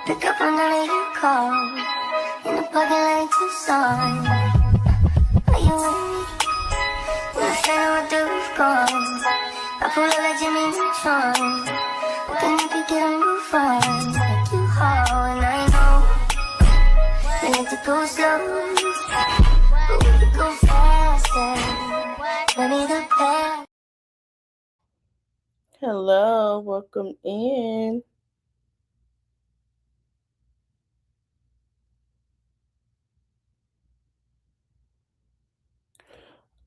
Pick up on none of your calls. In the parking lot Tucson. Are you with me? When I stand with the roof gone, I pull up like Jimmy Neutron. Then you can get a new phone. Like you haul, and I know we need to go slow, but we could go faster. Maybe the best. Hello, welcome in.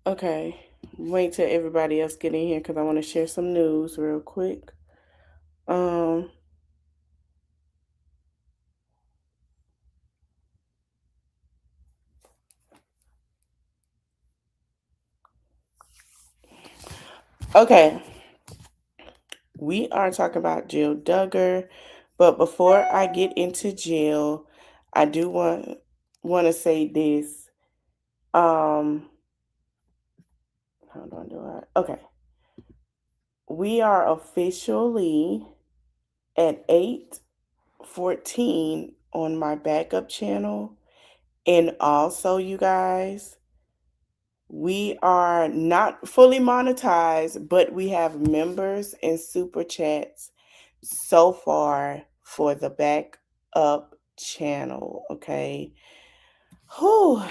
Okay, wait till everybody else get in here because I want to share some news real quick. Okay, we are talking about Jill Duggar, but before I get into Jill, I do want to say this. Hold on, okay. We are officially at 8:14 on my backup channel. And also, you guys, we are not fully monetized, but we have members and super chats so far for the backup channel. Okay. Whew.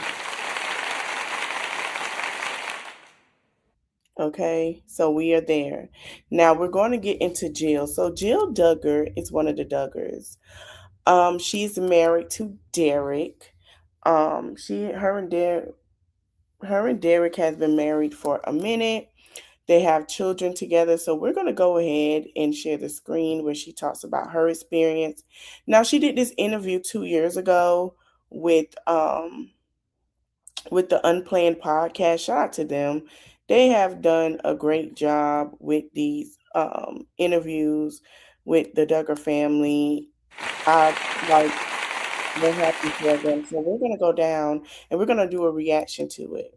Okay, so we are there. Now we're going to get into Jill. So Jill Duggar is one of the Duggars. She's married to Derek. Her and Derek has been married for a minute. They have children together. So we're going to go ahead and share the screen where she talks about her experience. Now, she did this interview 2 years ago with the Unplanned podcast. Shout out to them. They have done a great job with these interviews with the Duggar family. We're happy for them. So we're going to go down and we're going to do a reaction to it.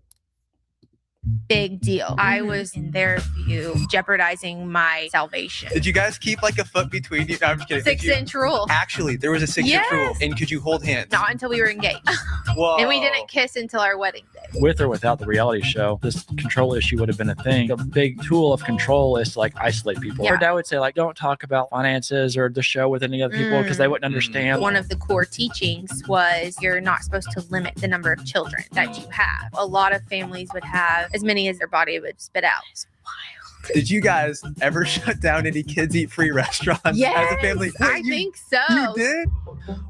Big deal. I was, in their view, jeopardizing my salvation. Did you guys keep like a foot between you? No, I'm just kidding. 6-inch rule. Actually, there was a 6-inch rule. And could you hold hands? Not until we were engaged. Whoa. And we didn't kiss until our wedding day. With or without the reality show, this control issue would have been a thing. A big tool of control is to like isolate people. Yeah. Her dad would say like, don't talk about finances or the show with any other people because they wouldn't understand. One of the core teachings was you're not supposed to limit the number of children that you have. A lot of families would have as many as their body would spit out. It's wild. Did you guys ever shut down any kids eat free restaurants as a family? I think so. You did?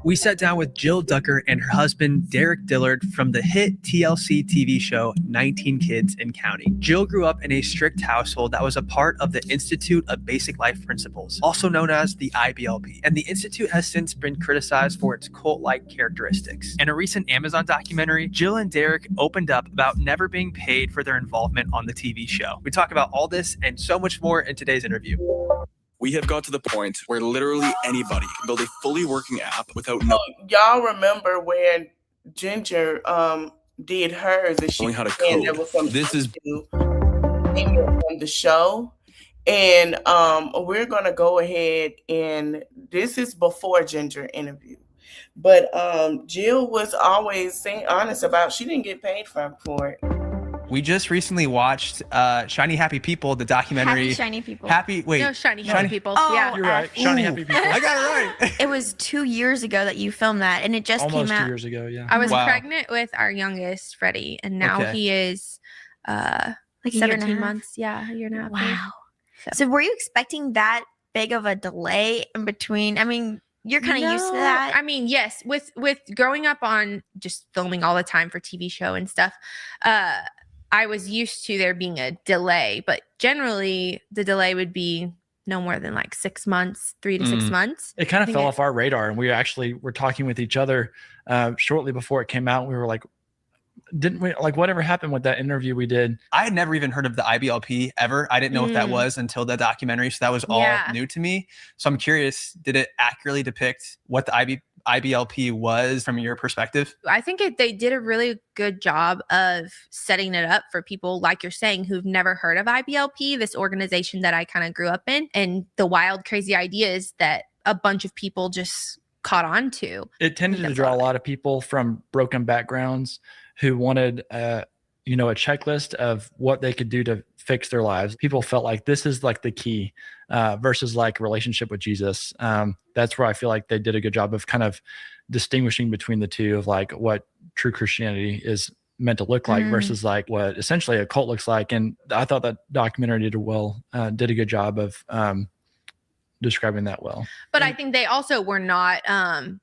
We sat down with Jill Duggar and her husband, Derek Dillard, from the hit TLC TV show 19 Kids and Counting. Jill grew up in a strict household that was a part of the Institute of Basic Life Principles, also known as the IBLP. And the Institute has since been criticized for its cult-like characteristics. In a recent Amazon documentary, Jill and Derek opened up about never being paid for their involvement on the TV show. We talk about all this and so much more in today's interview. We have got to the point where literally anybody can build a fully working app without y'all remember when Ginger did hers and she knowing how to and there code. was some This is on the show. And we're gonna go ahead and this is before Ginger interview. But Jill was always saying honest about she didn't get paid for it. We just recently watched Shiny Happy People, the documentary. Happy Shiny People. Shiny People. Oh, Yeah. You're right. Shiny Happy People. I got it right. It was 2 years ago that you filmed that, and it just Almost came 2 out. years ago, yeah. I was Wow. pregnant with our youngest, Freddie, and now Okay. he is Like a year and a 17 half? months. Yeah, a year and a half. Wow. So- So were you expecting that big of a delay in between? I mean, you're kind of used to that. I mean, yes, with growing up on just filming all the time for TV show and stuff, I was used to there being a delay, but generally the delay would be no more than like 6 months, 3 to 6 months. It kind I of think fell it- off our radar, and we actually were talking with each other shortly before it came out. We were like, didn't we like whatever happened with that interview we did? I had never even heard of the IBLP ever. I didn't know what that was until the documentary. So that was all Yeah. new to me. So I'm curious, did it accurately depict what the IBLP was from your perspective? I think they did a really good job of setting it up for people, like you're saying, who've never heard of IBLP, this organization that I kind of grew up in, and the wild, crazy ideas that a bunch of people just caught on to. It tended to That's draw a all. lot of people from broken backgrounds who wanted, a checklist of what they could do to fix their lives. People felt like this is like the key versus like relationship with Jesus. That's where I feel like they did a good job of kind of distinguishing between the two of like what true Christianity is meant to look like versus like what essentially a cult looks like. And I thought that documentary did a good job of describing that well. But I think they also were not,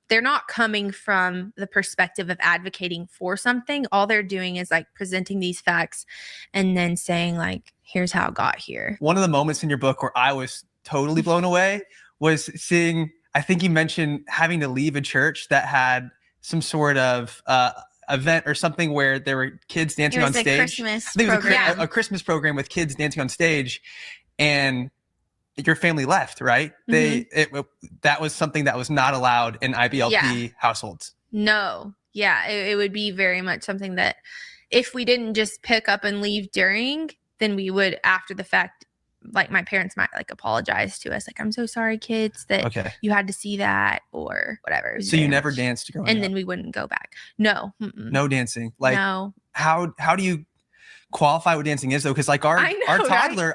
they're not coming from the perspective of advocating for something. All they're doing is like presenting these facts and then saying like, here's how it got here. One of the moments in your book where I was totally blown away was seeing, I think you mentioned having to leave a church that had some sort of event or something where there were kids dancing on It was stage. a Christmas I think it was program. a Christmas program with kids dancing on stage, and your family left, right? That was something that was not allowed in IBLP households. No. Yeah. It would be very much something that if we didn't just pick up and leave during, then we would, after the fact, like my parents might like apologize to us. Like, I'm so sorry, kids, that you had to see that or whatever. So you never danced growing up? And then we wouldn't go back. No. No dancing. Like, no. How do you qualify what dancing is though? Because like our toddler,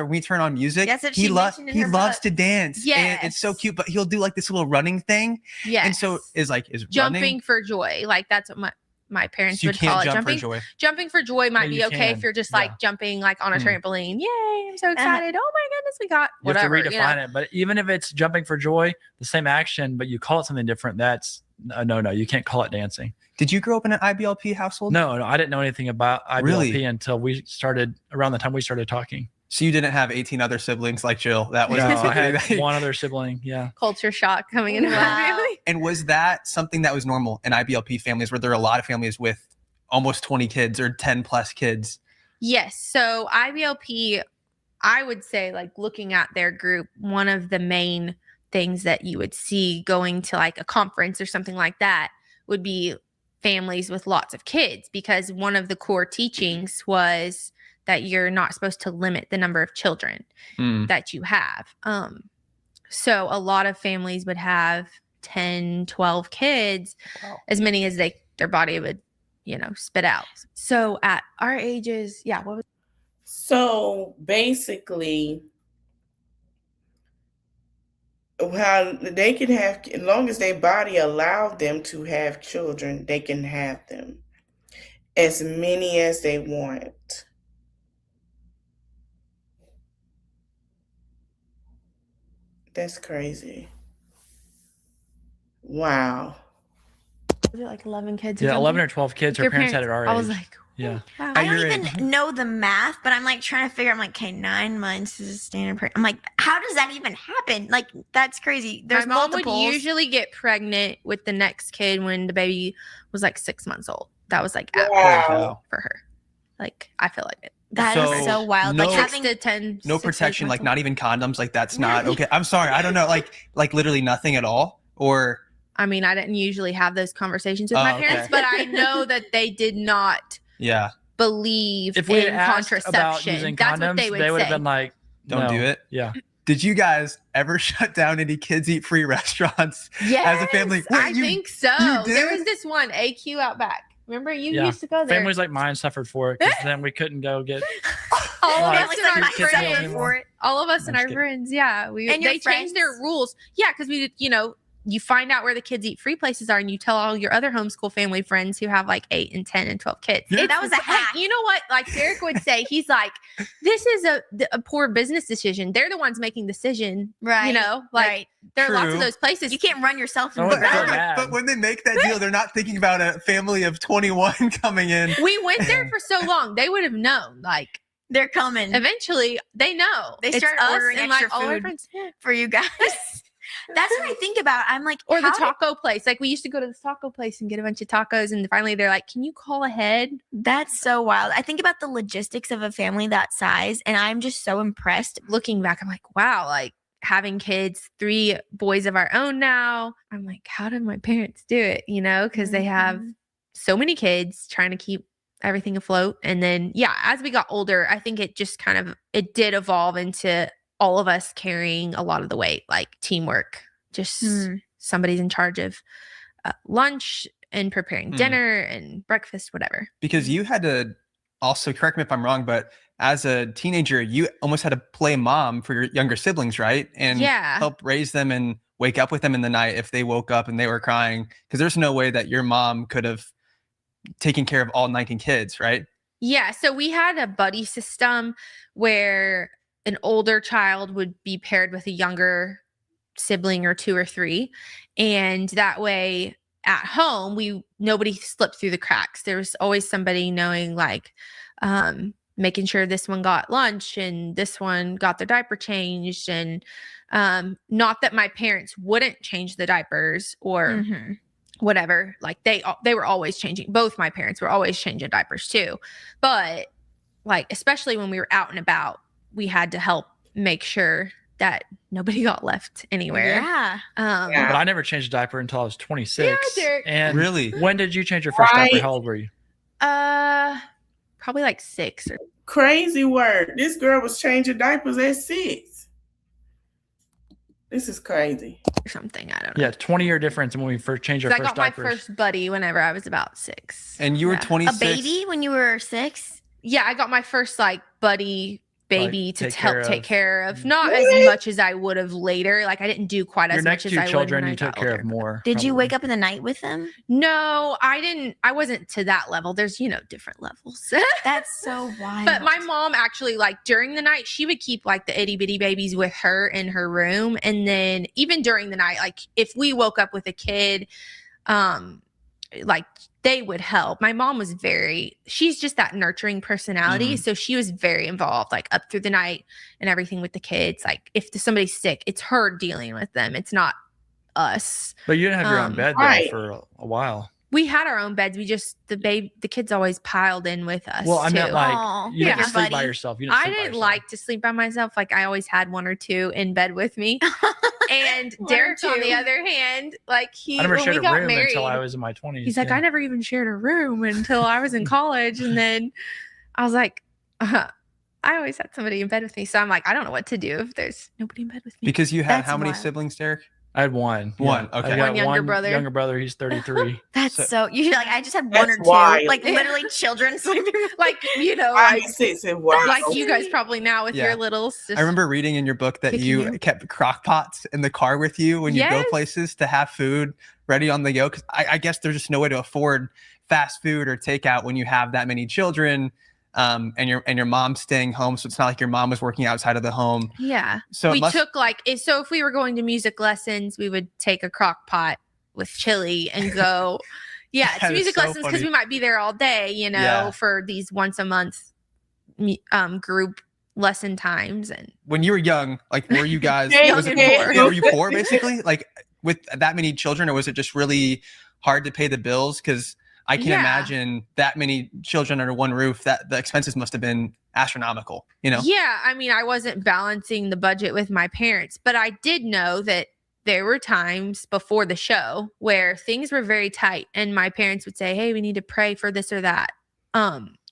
when we turn on music, That's what he she mentioned in her loves book. to dance. Yes. And it's so cute, but he'll do like this little running thing. Yes. And so is jumping running, for joy. Like that's what my parents so you would call can't it. jump for joy. Jumping for joy might No, be you okay can. if you're just Yeah. like jumping like on a trampoline. Yay, I'm so excited. Oh my goodness, we got You whatever. have to redefine it. But even if it's jumping for joy, the same action, but you call it something different, that's no, you can't call it dancing. Did you grow up in an IBLP household? No, I didn't know anything about IBLP Really? until we started, around the time we started talking. So you didn't have 18 other siblings like Jill. That was No, the I had thing. one other sibling. Yeah. Culture shock coming into my Wow. family. And was that something that was normal in IBLP families? Were there a lot of families with almost 20 kids or 10 plus kids? Yes. So IBLP, I would say, like looking at their group, one of the main things that you would see going to like a conference or something like that would be families with lots of kids, because one of the core teachings was that you're not supposed to limit the number of children that you have. So a lot of families would have 10, 12 kids, as many as their body would, spit out. So at our ages, what was So basically, how they can have, as long as their body allowed them to have children, they can have them, as many as they want. That's crazy. Wow. it like 11 kids? Or Yeah, something? 11 or 12 kids. Her Your parents had at our age. I was like, yeah. wow. I your don't even know the math, but I'm like trying to figure. I'm like, okay, 9 months is a standard. I'm like, how does that even happen? Like, that's crazy. There's my mom multiples. would usually get pregnant with the next kid when the baby was like 6 months old. That was like average Wow. for her. Like, I feel like it. That is so wild. no- Like Six having to 10. No 6 to 8 protection, months like old. not even condoms. Like that's not okay. I'm sorry. I don't know. Like literally nothing at all. Or I mean, I didn't usually have those conversations with Oh, my okay. parents, but I know that they did not yeah, believe If we had in asked about contraception. using That's condoms, what they would have say. been like, don't no. do it. Yeah. Did you guys ever shut down any kids eat free restaurants Yes, as a family? I think so. you There did? was this one, AQ out back. Remember, you Yeah. used to go there. Families like mine suffered for it because then we couldn't go get. all of Like, us families and like our my kids don't friends. anymore. for it. All of us and I'm our just kidding. friends, yeah. And your they changed their friends? rules. Yeah, because we, you find out where the kids eat free places are, and you tell all your other homeschool family friends who have like 8 and 10 and 12 kids. Yeah. That was a hack. You know what? Like Derek would say, he's like, this is a poor business decision. They're the ones making the decision. Right. Like there are lots True. of those places. You can't run yourself No into one's that. so bad. But when they make that deal, they're not thinking about a family of 21 coming in. We went there for so long. They would have known. Like They're coming eventually, they know. They It's started us ordering and, extra all our food. friends. Yeah. for you guys. That's what I think about. I'm like, Or the how did- taco place. Like we used to go to the taco place and get a bunch of tacos, and finally they're like, "Can you call ahead?" That's so wild. I think about the logistics of a family that size, and I'm just so impressed. Looking back, I'm like, wow, like having kids, 3 boys of our own now. I'm like, how did my parents do it? Because they have Mhm. so many kids trying to keep everything afloat. And then, as we got older, I think it just it did evolve into all of us carrying a lot of the weight, like teamwork, just somebody's in charge of lunch and preparing dinner and breakfast, whatever. Because you had to also, correct me if I'm wrong, but as a teenager, you almost had to play mom for your younger siblings, right? And help raise them and wake up with them in the night if they woke up and they were crying. Because there's no way that your mom could have taken care of all 19 kids, right? Yeah. So we had a buddy system where an older child would be paired with a younger sibling or 2 or 3. And that way at home, nobody slipped through the cracks. There was always somebody knowing, like, making sure this one got lunch and this one got their diaper changed. And not that my parents wouldn't change the diapers or whatever. Like they were always changing. Both my parents were always changing diapers too. But like, especially when we were out and about, we had to help make sure that nobody got left anywhere. Yeah. But I never changed a diaper until I was 26. Yeah, Derek. And really, when did you change your first diaper? How old were you? Probably like 6. Crazy word. This girl was changing diapers at 6. This is crazy. Or something. I don't know. Yeah, 20-year difference when we first changed our first I got diapers. my first buddy whenever I was about 6. And you were 26? A baby when you were 6? Yeah, I got my first like buddy baby Like, to take help care take of. care of. Not as much as I would have later. Like I didn't do quite Your as next much as 2 I would children when you I took got care older. of more. Did you probably. wake up in the night with them? No, I didn't. I wasn't to that level. There's, different levels. That's so wild. But my mom actually, like during the night, she would keep like the itty bitty babies with her in her room. And then even during the night, like if we woke up with a kid, like they would help. My mom was she's just that nurturing personality. So she was very involved, like up through the night and everything with the kids. Like if somebody's sick, it's her dealing with them. It's not us. But you didn't have your own bed though for a while. We had our own beds. We just, the kids always piled in with us. Well, I meant too. like you Yeah. didn't sleep by Buddy. yourself. You didn't I sleep by didn't yourself. like to sleep by myself. Like I always had 1 or 2 in bed with me. And One or Derek, on the 2. other hand, like I never when shared we a got room married, until I was in my 20s. he's like, yeah. I never even shared a room until I was in college. And then I was like, I always had somebody in bed with me. So I'm like, I don't know what to do if there's nobody in bed with me. Because you had That's how many wild. siblings, Derek? I had one. One, Yeah. okay. I got One younger brother. Younger brother. He's 33. That's So- you like I just had 1 That's or 2. wild. Like literally children sleeping. Like, Five, 6, and wow. like you guys probably now with Yeah. your little sister. I remember reading in your book that Picking you you. kept crock pots in the car with you when you go Yes. places to have food ready on the go. Because I guess there's just no way to afford fast food or takeout when you have that many children, and your mom's staying home. So it's not like your mom was working outside of the home. Yeah. So it we must- took like, so if we were going to music lessons, we would take a crock pot with chili and go, yeah, That it's is music so lessons because funny. we might be there all day, Yeah. for these once a month group lesson times. And When you were young, like were you guys? Young was it and poor. yeah, were you poor basically? Like with that many children, or was it just really hard to pay the bills? Because I can Yeah. imagine that many children under one roof, that the expenses must have been astronomical. yeah, I mean, I wasn't balancing the budget with my parents, but I did know that there were times before the show where things were very tight and my parents would say, hey, we need to pray for this or that.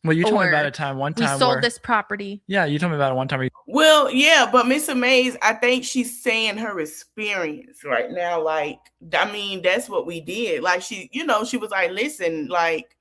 Well, you told me about Or a time one We time sold where, this property. Yeah, you told me about it one time. Well, yeah, but Miss Mays, I think she's saying her experience right now. Like, I mean, that's what we did. Like, she was like, listen, like,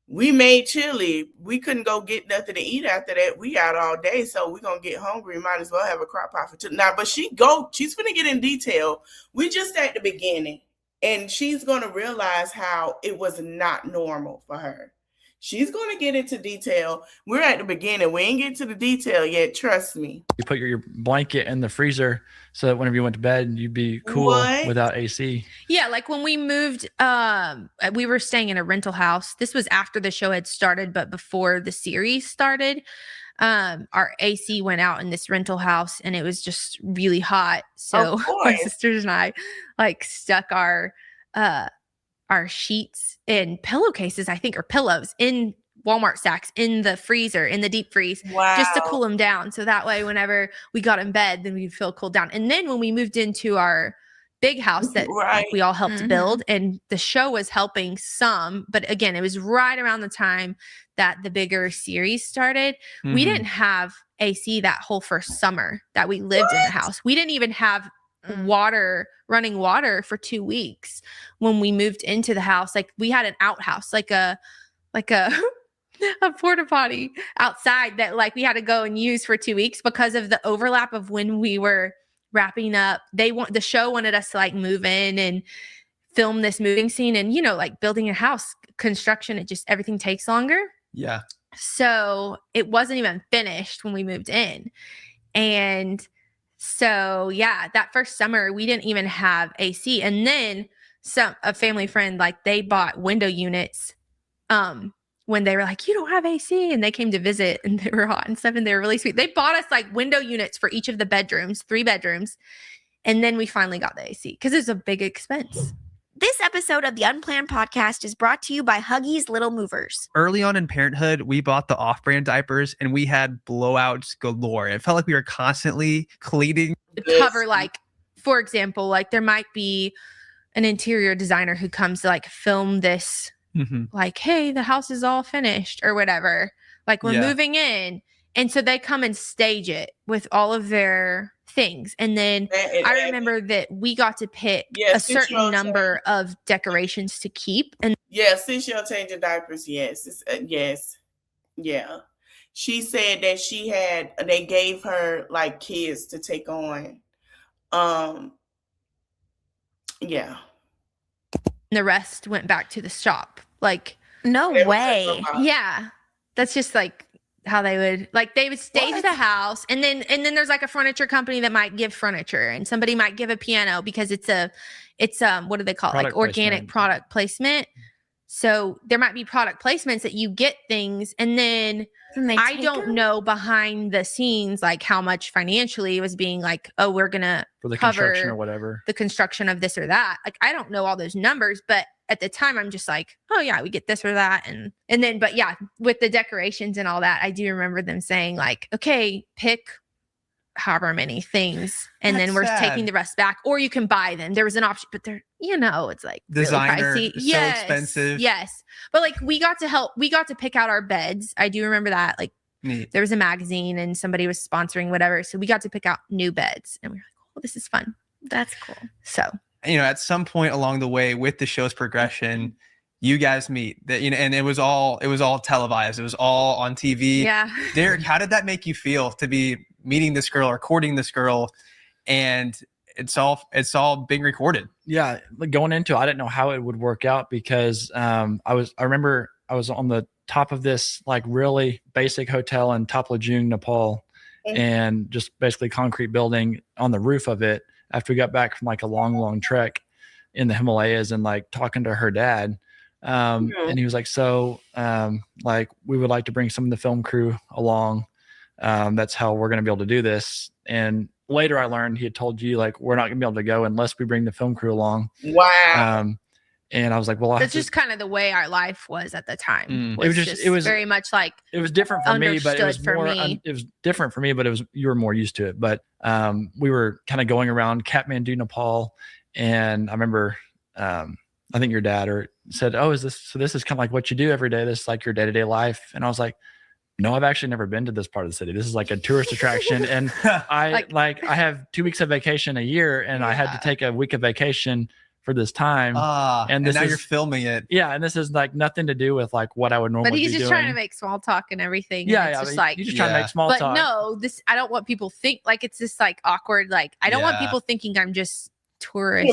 we made chili. We couldn't go get nothing to eat after that. We out all day, so we're gonna get hungry. Might as well have a crock pot for chili. Now, but she's gonna get in detail. We just at the beginning, and she's gonna realize how it was not normal for her. She's going to get into detail. We're at the beginning. We ain't get to the detail yet. Trust me. You put your blanket in the freezer so that whenever you went to bed, you'd be cool What? without AC. Yeah, like when we moved, we were staying in a rental house. This was after the show had started, but before the series started. Our AC went out in this rental house and it was just really hot. So Of my course. sisters and I like stuck our sheets and pillowcases, I think, or pillows in Walmart sacks in the freezer, in the deep freeze, Wow. just to cool them down. So that way, whenever we got in bed, then we'd feel cooled down. And then when we moved into our big house that Right. we all helped Mhm. build, and the show was helping some, but again, it was right around the time that the bigger series started. We Mhm. didn't have AC that whole first summer that we lived in the house. We didn't even have running water for 2 weeks when we moved into the house. Like we had an outhouse, like a a porta potty outside that like we had to go and use for 2 weeks because of the overlap of when we were wrapping up. The show wanted us to like move in and film this moving scene, and you know, like building a house, construction, everything takes longer. Yeah. So it wasn't even finished when we moved in. And so, yeah, that first summer we didn't even have AC. And then a family friend, like they bought window units when they were like, you don't have AC. And they came to visit and they were hot and stuff and they were really sweet. They bought us like window units for each of the bedrooms, 3 bedrooms. And then we finally got the AC because it was a big expense. This episode of the Unplanned Podcast is brought to you by Huggies Little Movers. Early on in parenthood, we bought the off-brand diapers and we had blowouts galore. It felt like we were constantly cleaning. Cover, like, for example, like there might be an interior designer who comes to like film this, like, hey, the house is all finished or whatever. Like we're moving in. And so they come and stage it with all of their things. And then I remember that we got to pick a certain number of decorations to keep. And since you're changing diapers, yes. Yeah. She said that they gave her like kids to take on. Yeah. the rest went back to the shop. Like, no way. Yeah. That's just like how they would stage the house, and then there's like a furniture company that might give furniture, and somebody might give a piano because it's what do they call it? Like organic product placement. So there might be product placements that you get things, and then I don't know behind the scenes like how much financially it was being like, oh, we're gonna for the cover construction or whatever, the construction of this or that. Like I don't know all those numbers, but at the time I'm just like, oh yeah, we get this or that, and then but yeah, with the decorations and all that, I do remember them saying like, okay, pick however many things, and then we're taking the rest back, or you can buy them. There was an option, but they're, it's like designer, really pricey. So expensive. Yes, but like we got to pick out our beds. I do remember that. Like neat. There was a magazine and somebody was sponsoring whatever, so we got to pick out new beds, and we were like, oh, this is fun. That's cool. So at some point along the way with the show's progression, you guys meet that, and it was all televised. It was all on TV. Yeah. Derek, how did that make you feel to be meeting this girl or courting this girl, and it's all being recorded? Yeah, going into it, I didn't know how it would work out because I remember I was on the top of this like really basic hotel in Top Lejeune, Nepal, and just basically concrete building on the roof of it after we got back from like a long trek in the Himalayas, and like talking to her dad. And he was like, so like we would like to bring some of the film crew along. That's how we're going to be able to do this. And later I learned he had told you like, we're not gonna be able to go unless we bring the film crew along. Wow. And I was like, well, that's just kind of the way our life was at the time. It was very much like, it was different for me, but it was for more, me. it was different for me, but you were more used to it. But we were kind of going around Kathmandu, Nepal. And I remember, I think your dad said, oh, this is kind of like what you do every day. This is like your day-to-day life. And I was like, no, I've actually never been to this part of the city. This is like a tourist attraction. And I have 2 weeks of vacation a year, and I had to take a week of vacation for this time. And now you're filming it. Yeah. And this is like nothing to do with like what I would normally do. But he's be just doing. trying to make small talk and everything. Yeah. And it's just like, you just trying to make small talk. But no, I don't want people think like it's this like awkward, like I don't want people thinking I'm just tourist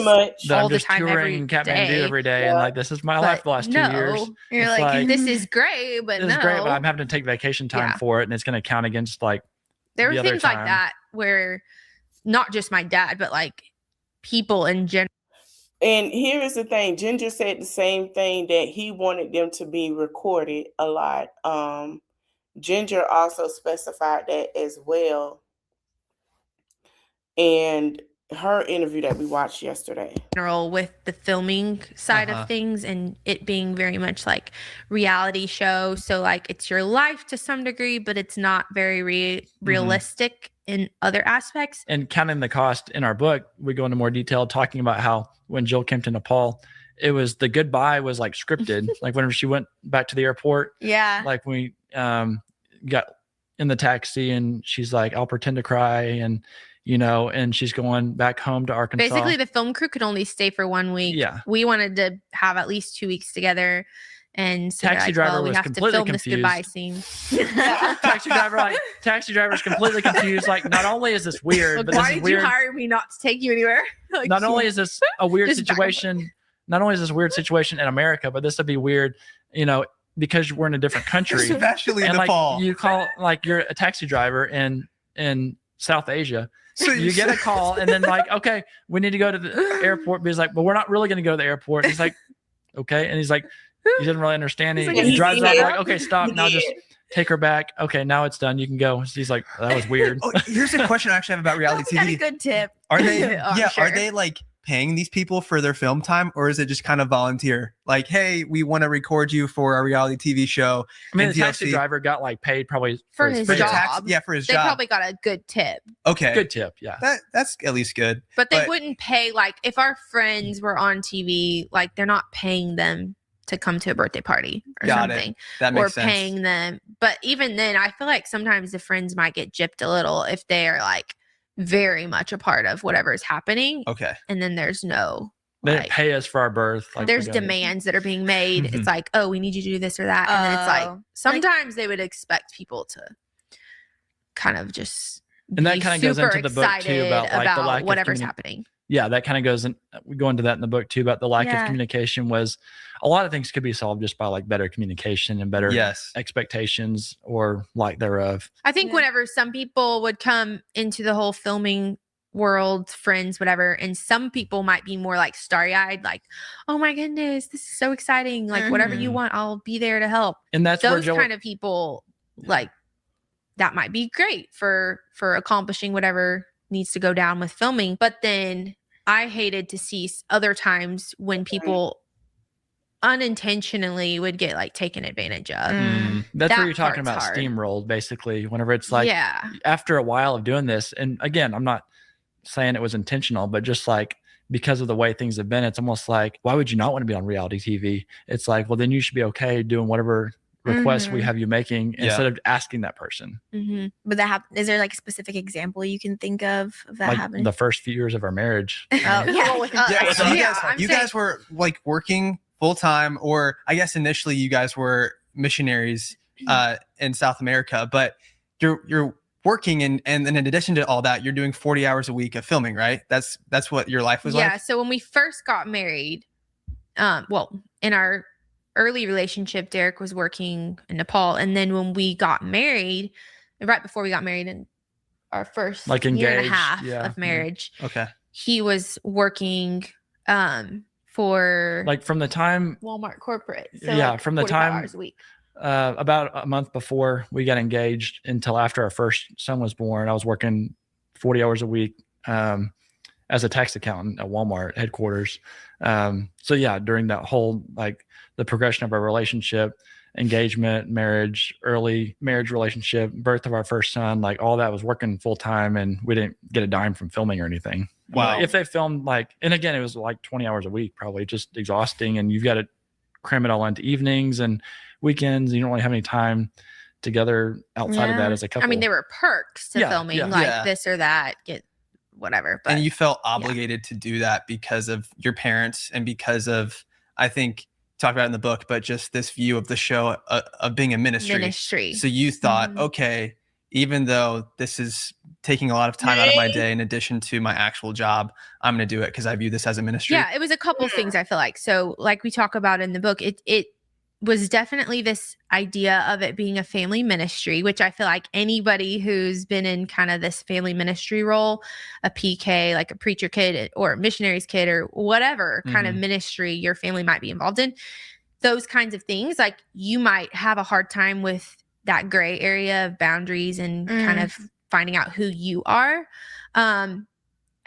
all the time touring Kathmandu every day, and like this is my life the last 2 years. You're like, this is great, but this is great, but I'm having to take vacation time for it, and it's going to count against like there were things like that where not just my dad, but like people in general. And here is the thing: Ginger said the same thing, that he wanted them to be recorded a lot. Ginger also specified that as well, and her interview that we watched yesterday. General with the filming side of things, and it being very much like reality show. So like it's your life to some degree, but it's not very realistic in other aspects. And counting the cost in our book, we go into more detail talking about how when Jill came to Nepal, it was the goodbye was like scripted. Like whenever she went back to the airport, like we got in the taxi and she's like, I'll pretend to cry. And and she's going back home to Arkansas. Basically, the film crew could only stay for 1 week. Yeah. We wanted to have at least 2 weeks together. And so Taxi driver we was have to completely film this goodbye confused. scene. taxi driver's completely confused. Like, not only is this weird, Like, but why this is did you weird. hire me not to take you anywhere? Like, Not only is this a weird Just back situation, not only is this a weird situation in America, but this would be weird, because we're in a different country. Especially in And the like fall. you call, like, you're a taxi driver in South Asia. So You get a call and then like, okay, we need to go to the airport. But he's like, but we're not really going to go to the airport. He's like, okay. And he's like, he doesn't really understand. He's He, like, he drives off yeah. like, okay, stop. Now just take her back. Okay, now it's done. You can go. He's like, that was weird. Oh, here's a question I actually have about reality Got a TV. good tip. Are they Oh, I'm are sure. they like paying these people for their film time, or is it just kind of volunteer? Like, hey, we want to record you for our reality TV show. I mean, and the taxi TLC. driver got like paid probably For his For the job. for his They job. probably got a good tip. Okay. good tip. Yeah. That's at least good. But they But- wouldn't pay, like, if our friends were on TV, like, they're not paying them to come to a birthday party or Got it. something. That Or makes sense. paying them. But even then, I feel like sometimes the friends might get gypped a little if they're, like, very much a part of whatever is happening. Okay. And then there's no, They didn't like, pay us for our birth. Like, there's we got it. demands that are being made. Mhm. It's like, oh, we need you to do this or that. And then it's like, Oh. sometimes they would expect people to kind of just And that be kind of goes super into the book too excited about like the lack of whatever's communi- happening. Yeah, that kind of goes in. We go into that in the book too about the lack of Yeah. communication. Was a lot of things could be solved just by like better communication and better Yes. expectations or lack thereof. I think Yeah. whenever some people would come into the whole filming world, friends, whatever, and some people might be more like starry-eyed, like, oh my goodness, this is so exciting. Like, whatever you Mhm. want, I'll be there to help. And that's where Those Joel, kind of people, like, that might be great for accomplishing whatever needs to go down with filming. But then I hated to see other times when people unintentionally would get like taken advantage of. that's that where you're talking part's about hard. steamrolled, basically. Whenever it's like yeah. after a while of doing this, and again, I'm not saying it was intentional, but just like because of the way things have been, it's almost like, why would you not want to be on reality TV? It's like, well, then you should be okay doing whatever requests we Mhm. have you making Yeah. instead of asking that person. hmm But that is there like a specific example you can think of that Like happening? the first few years of our marriage. Oh yeah. Well, with us. Yeah, so Yeah, I'm you saying- guys were like working full time, or I guess initially you guys were missionaries in South America, but you're working and then in addition to all that, you're doing 40 hours a week of filming, right? That's what your life was Yeah. like. So when we first got married, well, in our early relationship, Derek was working in Nepal. And then when we got married, right before we got married in our first Like year and a engaged, half yeah. of marriage, Okay. he was working for Like from the time Walmart corporate. So Yeah, like from the 45 time- hours a week. about a month before we got engaged until after our first son was born, I was working 40 hours a week as a tax accountant at Walmart headquarters. So yeah, during that whole, like the progression of our relationship, engagement, marriage, early marriage relationship, birth of our first son, like all that was working full time, and we didn't get a dime from filming or anything. Wow. If they filmed like, and again, it was like 20 hours a week, probably just exhausting, and you've got to cram it all into evenings and weekends. You don't really have any time together outside of that Yeah. as a couple. I mean, there were perks to Yeah, filming, yeah. like Yeah. this or that, get whatever. But And you felt obligated to do that because of your parents and because of, I think, talked about it in the book, but just this view of the show of being a ministry. So you thought, Mhm. okay, even though this is taking a lot of time out of my day in addition to my actual job, I'm going to do it because I view this as a ministry. yeah, it was a couple things I feel like. So like we talk about in the book, it was definitely this idea of it being a family ministry, which I feel like anybody who's been in kind of this family ministry role, a PK, like a preacher kid or missionary's kid or whatever kind of ministry your family might be involved in, those kinds of things, like you might have a hard time with that gray area of boundaries and kind of finding out who you are.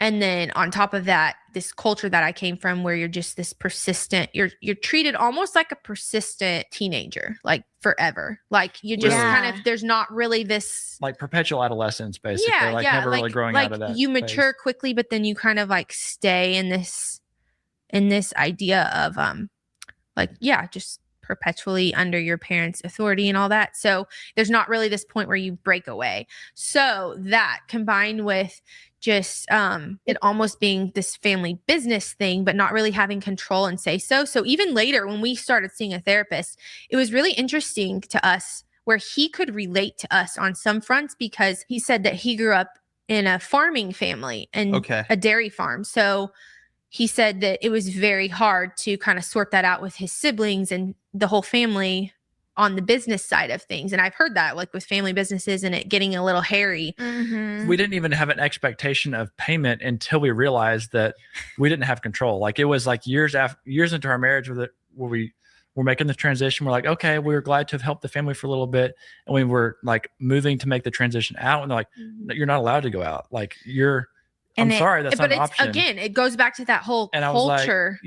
And then on top of that, this culture that I came from where you're just this persistent, you're treated almost like a persistent teenager, like forever. Like you just Yeah. kind of, there's not really this. like perpetual adolescence, basically. Like never really growing out of that. You phase. mature quickly, but then you kind of like stay in this idea of just perpetually under your parents' authority and all that. So there's not really this point where you break away. So that combined with just it almost being this family business thing, but not really having control and say so. So even later when we started seeing a therapist, it was really interesting to us where he could relate to us on some fronts, because he said that he grew up in a farming family and a dairy farm. So he said that it was very hard to kind of sort that out with his siblings and the whole family on the business side of things. And I've heard that like with family businesses and it getting a little hairy. We didn't even have an expectation of payment until we realized that we didn't have control. Like it was like years into our marriage where we were making the transition. We're like, okay, we were glad to have helped the family for a little bit. And we were like moving to make the transition out. And they're like, you're not allowed to go out. Like I'm sorry, that's not an option. Again, it goes back to that whole culture.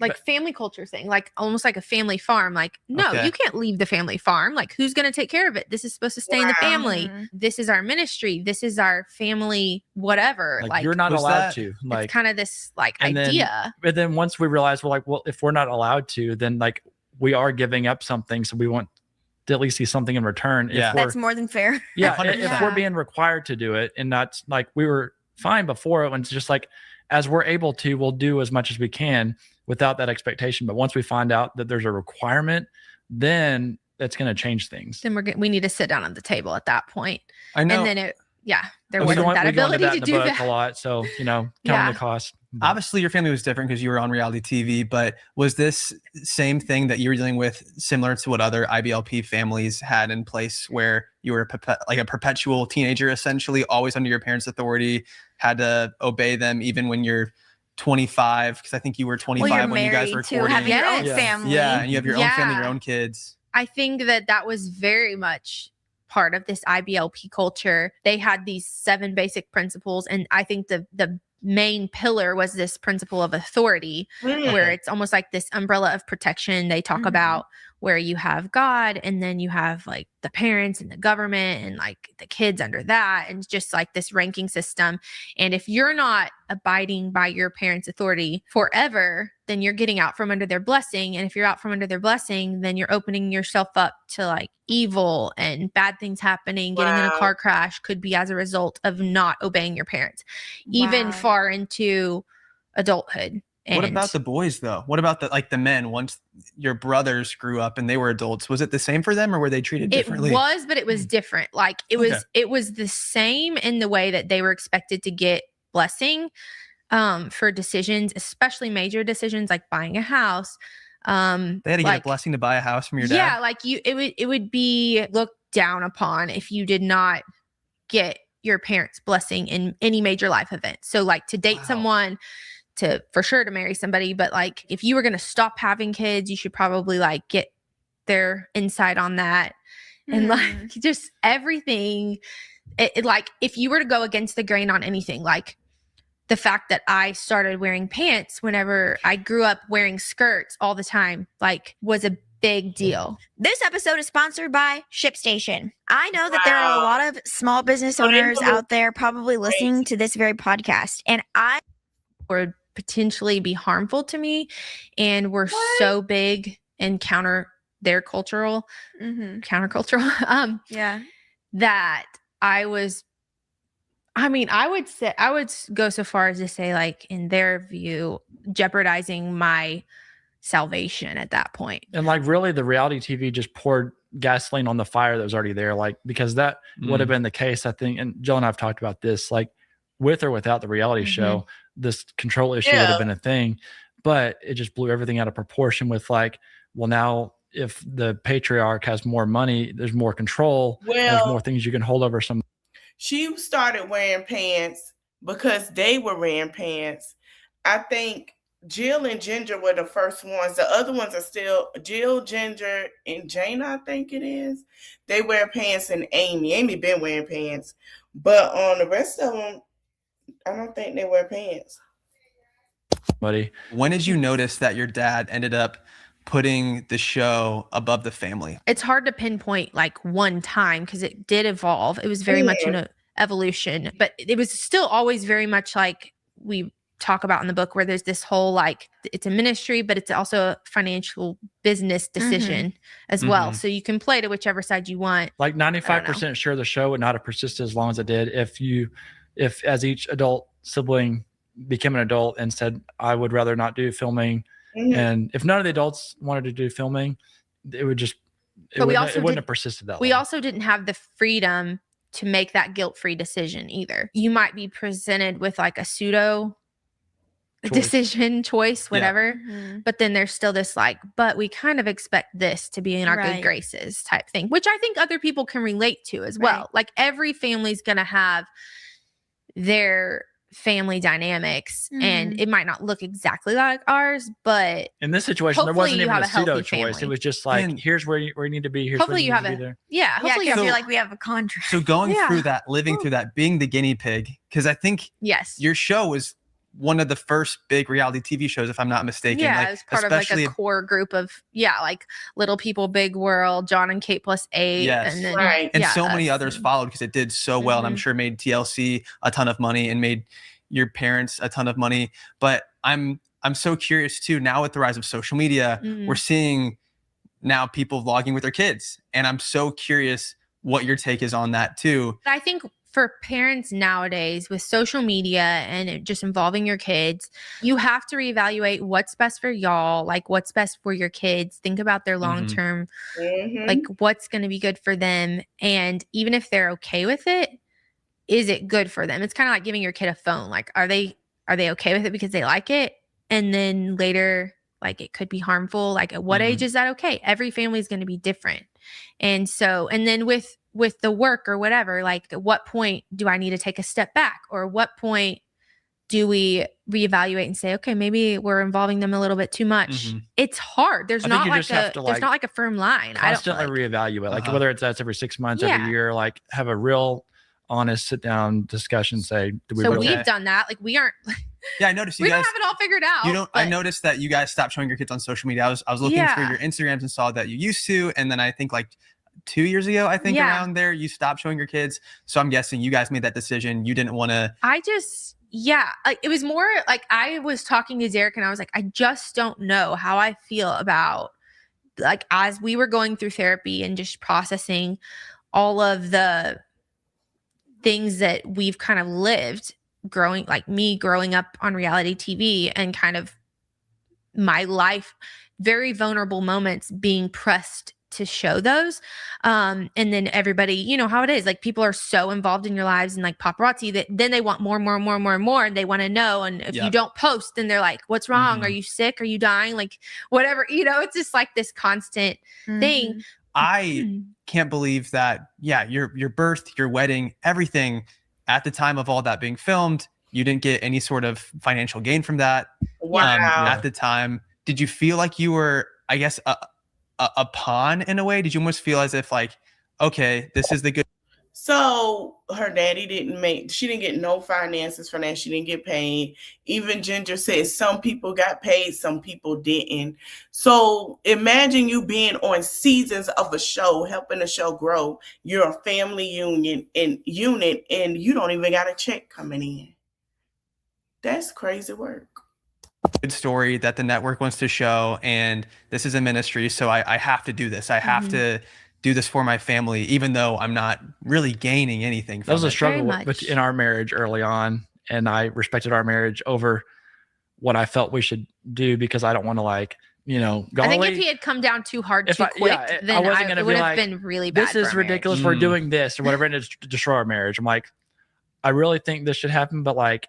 Like family culture thing, like almost like a family farm. Like, no, you can't leave the family farm. Like, who's going to take care of it? This is supposed to stay in the family. This is our ministry. This is our family, whatever. Like you're not allowed to. Like, it's kind of this like idea. But then once we realized, we're like, well, if we're not allowed to, then like we are giving up something. So we want to at least see something in return. That's more than fair. If we're being required to do it, and not like we were fine before, when it's just like, as we're able to, we'll do as much as we can without that expectation. But once we find out that there's a requirement, then that's going to change things. Then we need to sit down at the table at that point. I know. And then there wasn't that ability to do that a lot. So, counting the cost. Obviously your family was different because you were on reality TV, but was this same thing that you were dealing with similar to what other IBLP families had in place, where you were like a perpetual teenager, essentially always under your parents' authority, had to obey them even when you're 25? Because I think you were 25 when you guys were 40. Having your own family. Yeah, and you have your own family, your own kids. I think that was very much part of this IBLP culture. They had these 7 basic principles, and I think the main pillar was this principle of authority, where it's almost like this umbrella of protection they talk about, where you have God and then you have like the parents and the government and like the kids under that, and just like this ranking system. And if you're not abiding by your parents' authority forever, then you're getting out from under their blessing. And if you're out from under their blessing, then you're opening yourself up to like evil and bad things happening. Getting in a car crash could be as a result of not obeying your parents, even far into adulthood. And what about the boys though? What about the men? Once your brothers grew up and they were adults, was it the same for them, or were they treated differently? It was, but it was different. Like it was the same in the way that they were expected to get blessing for decisions, especially major decisions like buying a house. They had to get a blessing to buy a house from your dad. Yeah, like it would be looked down upon if you did not get your parents' blessing in any major life event. So like to date someone, to for sure to marry somebody, but like if you were going to stop having kids, you should probably like get their insight on that. And like just everything, it like if you were to go against the grain on anything, like the fact that I started wearing pants whenever I grew up wearing skirts all the time, like was a big deal. This episode is sponsored by ShipStation. I know that there are a lot of small business owners out there probably listening to this very podcast, and I would potentially be harmful to me, and we're so big and countercultural, that I would go so far as to say, like, in their view, jeopardizing my salvation at that point. And like really the reality TV just poured gasoline on the fire that was already there, like, because that would have been the case, I think. And Jill and I have talked about this, like with or without the reality show, this control issue would have been a thing, but it just blew everything out of proportion with like, well, now if the patriarch has more money, there's more control, there's more things you can hold over some. She started wearing pants because they were wearing pants. I think Jill and Ginger were the first ones. The other ones are still Jill, Ginger, and Jana, I think it is. They wear pants, and Amy. Amy been wearing pants. But on the rest of them, I don't think they wear pants. Buddy, when did you notice that your dad ended up putting the show above the family? It's hard to pinpoint like one time because it did evolve. It was very much an evolution, but it was still always very much like we talk about in the book, where there's this whole like it's a ministry, but it's also a financial business decision as well. So you can play to whichever side you want. Like 95% sure the show would not have persisted as long as it did if as each adult sibling became an adult and said, I would rather not do filming. And if none of the adults wanted to do filming, it would just, it wouldn't have persisted that long. We also didn't have the freedom to make that guilt-free decision either. You might be presented with like a pseudo choice, whatever. But then there's still this like, but we kind of expect this to be in our good graces type thing, which I think other people can relate to as well. Like every family's going to have their family dynamics and it might not look exactly like ours, but in this situation there wasn't even a pseudo choice. Family. It was just like, here's where you need to be. Here's hopefully you have there. Hopefully you're like, we have a contract. So going through that, living through that, being the guinea pig, because I think your show was one of the first big reality TV shows, if I'm not mistaken. Yeah, like, it's part of like a core group of like Little People, Big World, John and Kate plus 8. Yes, and then, and so many others followed because it did so well, and I'm sure made TLC a ton of money and made your parents a ton of money. But I'm so curious too. Now with the rise of social media, we're seeing now people vlogging with their kids, and I'm so curious what your take is on that too. I think for parents nowadays with social media and it just involving your kids, you have to reevaluate what's best for y'all, like what's best for your kids. Think about their long-term, like what's going to be good for them. And even if they're okay with it, is it good for them? It's kind of like giving your kid a phone. Like, are they okay with it because they like it? And then later, like it could be harmful. Like at what age is that okay? Every family is going to be different. And so, and then with the work or whatever, like at what point do I need to take a step back? Or what point do we reevaluate and say, okay, maybe we're involving them a little bit too much? It's hard. There's not like a firm line. Constantly reevaluate, like whether that's every 6 months, every year, like have a real honest sit down discussion. Say, do we? So we've done that. Like we aren't. Yeah, I noticed we don't have it all figured out. You don't. I noticed that you guys stopped showing your kids on social media. I was looking through your Instagrams and saw that you used to, and then I think like 2 years ago, around there, you stopped showing your kids. So I'm guessing you guys made that decision. You didn't want to. Like it was more like I was talking to Derek and I was like, I just don't know how I feel about like as we were going through therapy and just processing all of the things that we've kind of lived growing up on reality TV and kind of my life, very vulnerable moments being pressed to show those. And then everybody, you know how it is, like people are so involved in your lives and like paparazzi that then they want more and they want to know. And if you don't post, then they're like, what's wrong? Are you sick? Are you dying? Like whatever, it's just like this constant thing. I can't believe that. Yeah. Your birth, your wedding, everything at the time of all that being filmed, you didn't get any sort of financial gain from that. Wow. At the time, did you feel like you were, I guess, a pawn in a way? Did you almost feel as if like, okay, this is the good. So her daddy she didn't get no finances from that. She didn't get paid. Even Ginger said some people got paid, some people didn't. So imagine you being on seasons of a show, helping the show grow. You're a family unit and you don't even got a check coming in. That's crazy work. Good story that the network wants to show, and this is a ministry, so I have to do this. I have to do this for my family, even though I'm not really gaining anything from it. That was a struggle in our marriage early on, and I respected our marriage over what I felt we should do because I don't want to I think if he had come down too hard too quick, then it would have been really bad. This is ridiculous. We're doing this or whatever, and it's to destroy our marriage. I'm like, I really think this should happen, but like,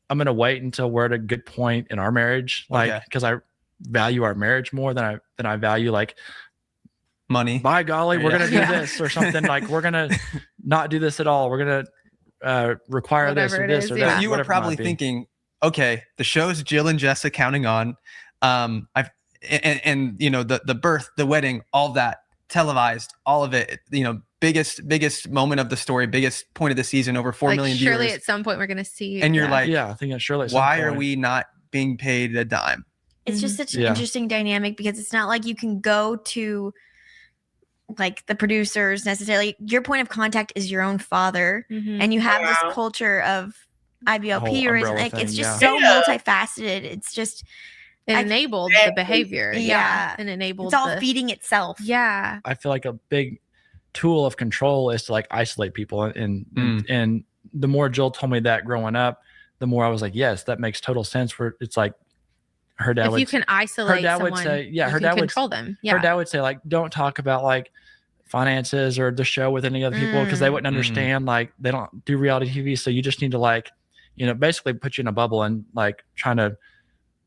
I'm going to wait until we're at a good point in our marriage. Like, because I value our marriage more than I value like money. By golly, we're going to do this or something. Like, we're going to not do this at all. We're going to require whatever this or this or that. But you were probably thinking, okay, the show's Jill and Jess accounting on, and the birth, the wedding, all that televised, all of it, biggest moment of the story, biggest point of the season, over 4 million viewers. Surely at some point we're going to see. And you're like, I think surely. Why are we not being paid a dime? It's just such an interesting dynamic because it's not like you can go to like the producers necessarily. Your point of contact is your own father, and you have this culture of IBLP Whole or isn't. umbrella Like it's thing, just yeah. so Yeah. multifaceted. It's just It I- enabled the Exactly. behavior. Yeah. And enabled it's all the, feeding itself. yeah. I feel like a big tool of control is to like isolate people. And the more Jill told me that growing up, the more I was like, yes, that makes total sense. Where it's like her dad If would, you can isolate dad would someone, say- yeah, you her can dad would- control them. her Yeah. dad would say like, don't talk about like finances or the show with any other people because they wouldn't understand. Like they don't do reality TV. So you just need to like, basically put you in a bubble and like trying to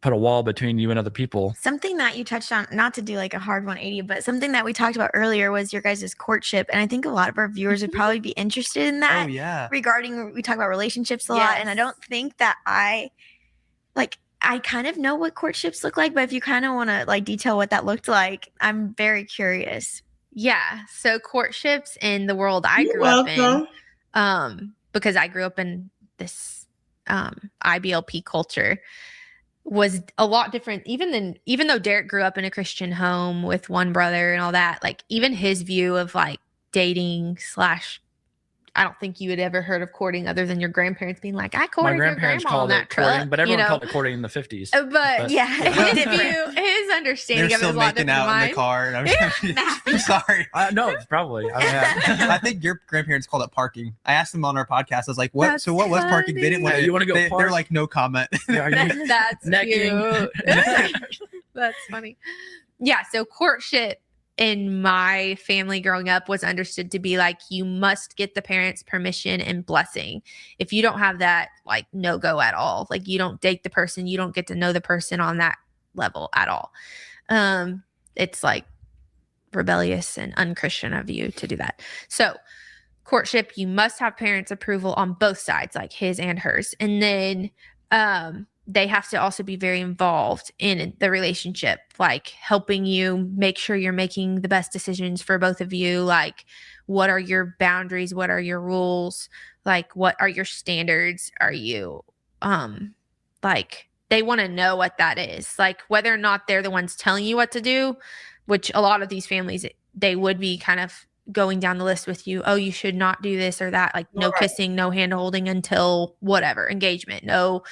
put a wall between you and other people. Something that you touched on, not to do like a hard 180, but something that we talked about earlier was your guys' courtship. And I think a lot of our viewers would probably be interested in that. Oh yeah. Regarding, we talk about relationships a lot. And I don't think that I kind of know what courtships look like, but if you kind of want to like detail what that looked like, I'm very curious. Yeah. So courtships in the world I You're grew up welcome. in, because I grew up in this IBLP culture, was a lot different. Even though Derek grew up in a Christian home with one brother and all that, like even his view of like dating / I don't think you had ever heard of courting other than your grandparents being like, I courted My your grandparents grandma on called that it courting, truck, but everyone called it courting in the 50s. But Yeah, his different. his They're understanding of it still was a lot making different out than in mine. the car. And I'm sorry. No, it's probably. I mean, I think your grandparents called it parking. I asked them on our podcast. I was like, "What? That's So what was parking?" They didn't want. funny. You wanna go They're park? like, no comment. are you That's necking? cute. That's funny. Yeah. So courtship in my family growing up was understood to be like, you must get the parents' permission and blessing. If you don't have that, like no go at all. Like you don't date the person, you don't get to know the person on that level at all. It's like rebellious and unchristian of you to do that. So courtship, you must have parents' approval on both sides, like his and hers. And then they have to also be very involved in the relationship, like helping you make sure you're making the best decisions for both of you. Like, what are your boundaries? What are your rules? Like, what are your standards? Are you, like, they want to know what that is. Like, whether or not they're the ones telling you what to do, which a lot of these families, they would be kind of going down the list with you. Oh, you should not do this or that. Like, no kissing, no hand holding until whatever, engagement, no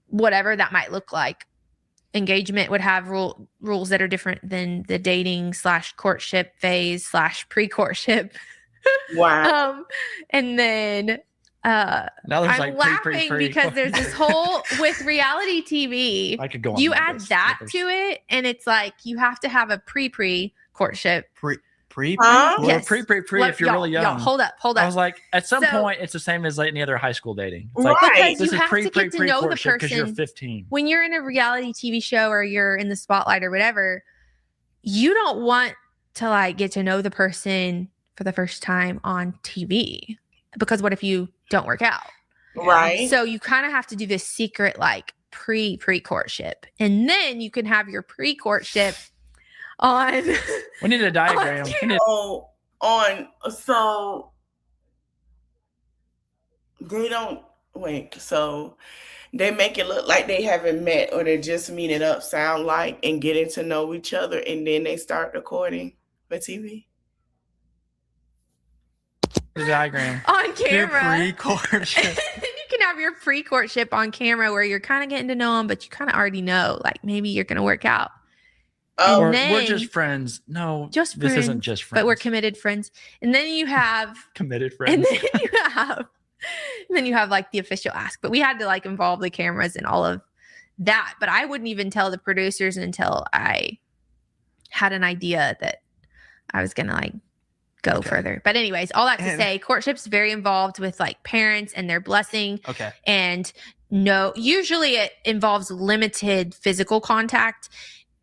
whatever that might look like. Engagement would have rules that are different than the dating / courtship phase / pre-courtship. Wow. And then now there's I'm like laughing because there's this whole with reality TV. I could go on. You that add list. that There's- to it, and it's like you have to have a pre courtship. Huh? Or Yes. pre if you're really young. Y'all, hold up. I was like, at some So- point, it's the same as like any other high school dating. It's like, Right. Because this you is have to get to know the courtship because you're person. 15. When you're in a reality TV show or you're in the spotlight or whatever, you don't want to like get to know the person for the first time on TV, because what if you don't work out? Right. So you kind of have to do this secret like pre courtship, and then you can have your pre courtship on. We need a diagram. We need- So they don't wait. So they make it look like they haven't met or they're just meeting up, sound like, and getting to know each other, and then they start recording for TV. the diagram. On camera. Pre-courtship. You can have your pre courtship on camera where you're kind of getting to know them, but you kind of already know, like maybe you're going to work out. Oh, Or then- we're just friends. No, Just this friends, isn't just friends. But we're committed friends. And then you have, committed and friends. then you have like the official ask. But we had to like involve the cameras and all of that. But I wouldn't even tell the producers until I had an idea that I was going to like go further. But anyways, all that to say, courtship's very involved with like parents and their blessing. Okay. And no, usually it involves limited physical contact,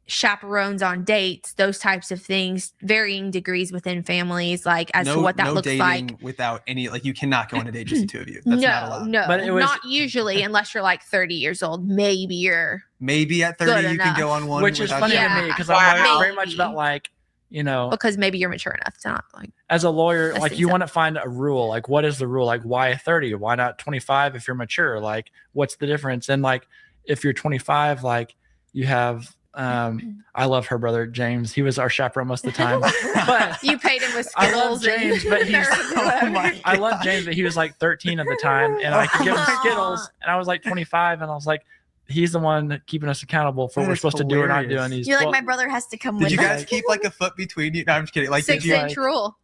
chaperones on dates, those types of things, varying degrees within families, like as to what that looks dating like. Without any, like you cannot go on a date just the two of you. That's not allowed. No, But it was- not usually unless you're like 30 years old. Maybe you're Maybe at 30 Good you can go enough. on one. Which is without funny dating. to me because Wow. I'm like, very much Maybe. about like, you know, because maybe you're mature enough to not like. as a lawyer, That's like things you that- want to find a rule. Like, what is the rule? Like, why 30? Why not 25 if you're mature? Like, what's the difference? And like, if you're 25, like you have I love her brother James. He was our chaperone most of the time. But You paid him with I love Skittles. James, but he's Oh my I love James, but he was like 13 at the time, and I could give him Skittles, and I was like 25, and I was like, he's the one keeping us accountable for what That we're is supposed to do or not do. hilarious. And he's You're like, well, my brother has to come Did with you us. guys keep like a foot between you? No, I'm just kidding. Like, did you, 6-inch rule.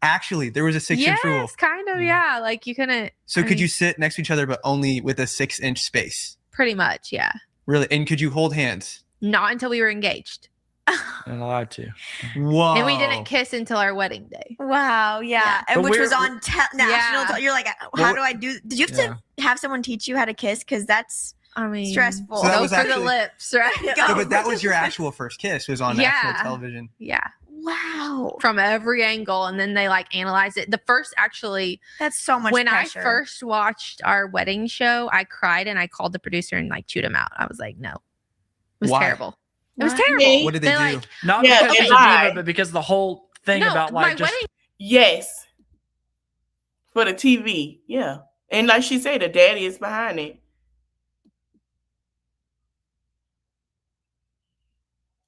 actually, there was a 6-inch Yes, rule. kind of. Yeah, like you couldn't. So I could mean, you sit next to each other, but only with a 6-inch space? Pretty much, yeah. Really? And could you hold hands? Not until we were engaged, and allowed to. Whoa. and we didn't kiss until our wedding day. Wow, yeah. And But which was we're- on national. Yeah. You're like, how do I do? Did you have Yeah. to have someone teach you how to kiss? Because that's I mean, stressful. So that go was for the actually- lips, right? No, but that was your actual first kiss. Was on national Yeah. television. Yeah, Wow, from every angle, and then they like analyze it. The first, actually, that's so much when pressure. I first watched our wedding show, I cried and I called the producer and like chewed him out. I was like, no, it was Why? terrible. It was What? terrible. What did they do? like, Not Yeah, because okay. she's a Why? diva, but because the whole thing no, about my like just wedding. Yes. For the TV. Yeah. And like she said, the daddy is behind it.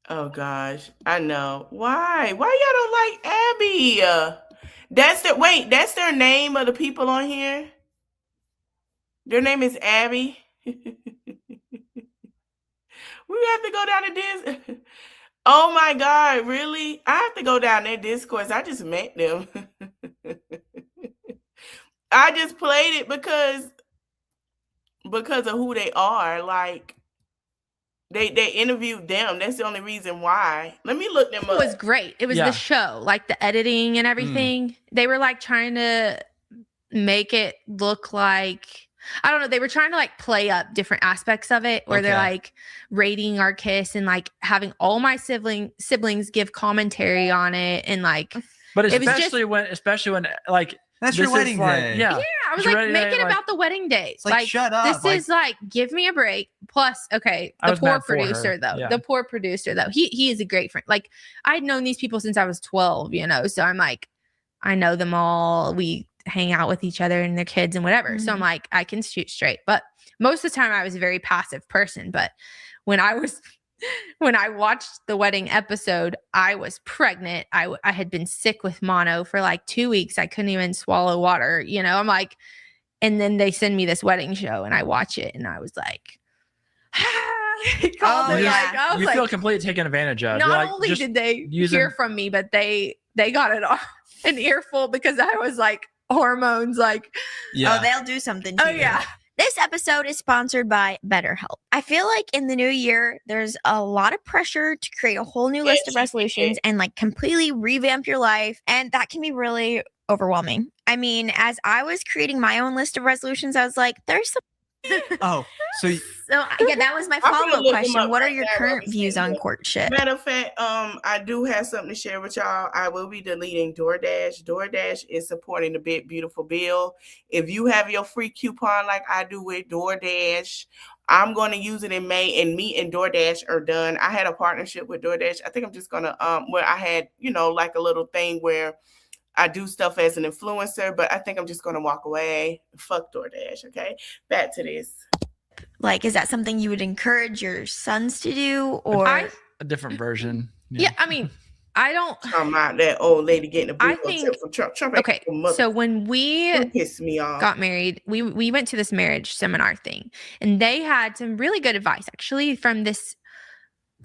Oh gosh. I know. Why? Why y'all don't like Abby? That's their name of the people on here? Their name is Abby. We have to go down to this. Oh my God, really? I have to go down their discourse. I just met them. I just played it because of who they are. Like they interviewed them. That's the only reason why. Let me look them It up. was great. It was Yeah. the show, like the editing and everything. They were like trying to make it look like, I don't know, they were trying to like play up different aspects of it where they're Okay. like rating our kiss and like having all my siblings give commentary on it and like but it was just- especially when like That's this your wedding is like, day. Yeah. yeah, I was You're like, ready make to, it like- about the wedding day. It's like, shut up. This Like, is like, give me a break. Plus, okay, I the was poor mad for her. producer though. Yeah. The poor producer though. He is a great friend. Like I'd known these people since I was 12, you know. So I'm like, I know them all. We hang out with each other and their kids and whatever. So I'm like, I can shoot straight. But most of the time I was a very passive person. But when I watched the wedding episode, I was pregnant. I had been sick with mono for like 2 weeks. I couldn't even swallow water. You know, I'm like, and then they send me this wedding show and I watch it and I was like, Oh, You, yeah. I was you like, feel completely taken advantage of. You're not like, only just did they using- hear from me, but they got it off an earful because I was like hormones, like, yeah. Oh, they'll do something to oh you. yeah. This episode is sponsored by BetterHelp. I feel like in the new year, there's a lot of pressure to create a whole new list of Yes, resolutions and like completely revamp your life. And that can be really overwhelming. I mean, as I was creating my own list of resolutions, I was like, there's some. Oh, so So yeah, that was my gonna follow up look them question. up What are right your now, current Robbie views on Sanders. courtship? Matter of fact, I do have something to share with y'all. I will be deleting DoorDash. DoorDash is supporting the Big Beautiful Bill. If you have your free coupon like I do with DoorDash, I'm going to use it in May, and me and DoorDash are done. I had a partnership with DoorDash. I think I'm just going to, where I had, like a little thing where I do stuff as an influencer, but I think I'm just going to walk away. Fuck DoorDash, okay? Back to this. Like, is that something you would encourage your sons to do? Or I a different version. yeah, I mean, I don't. Talking about that old lady getting a I boot think- tip from Trump. Trump ain't Okay, no mother- so when we Trump pissed me off. got married, we went to this marriage seminar thing, and they had some really good advice actually from this.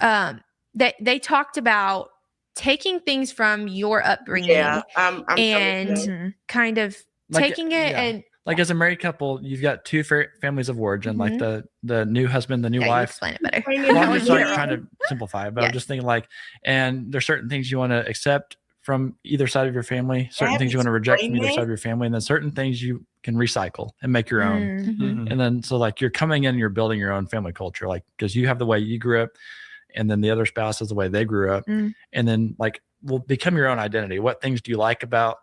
That they talked about taking things from your upbringing Yeah, I'm and telling kind of Like, taking it yeah. and Like as a married couple, you've got two families of origin, like the new husband, the new yeah, you wife. explain it better. you. Well, I'm just like Yeah. trying to simplify it, but Yeah. I'm just thinking like, and there's certain things you want to accept from either side of your family, certain things you want to reject from either explain side of your family, and then certain things you can recycle and make your own. Mm. Mhm. And then so like you're coming in, you're building your own family culture, like because you have the way you grew up, and then the other spouse is the way they grew up, Mm. and then like will become your own identity. What things do you like about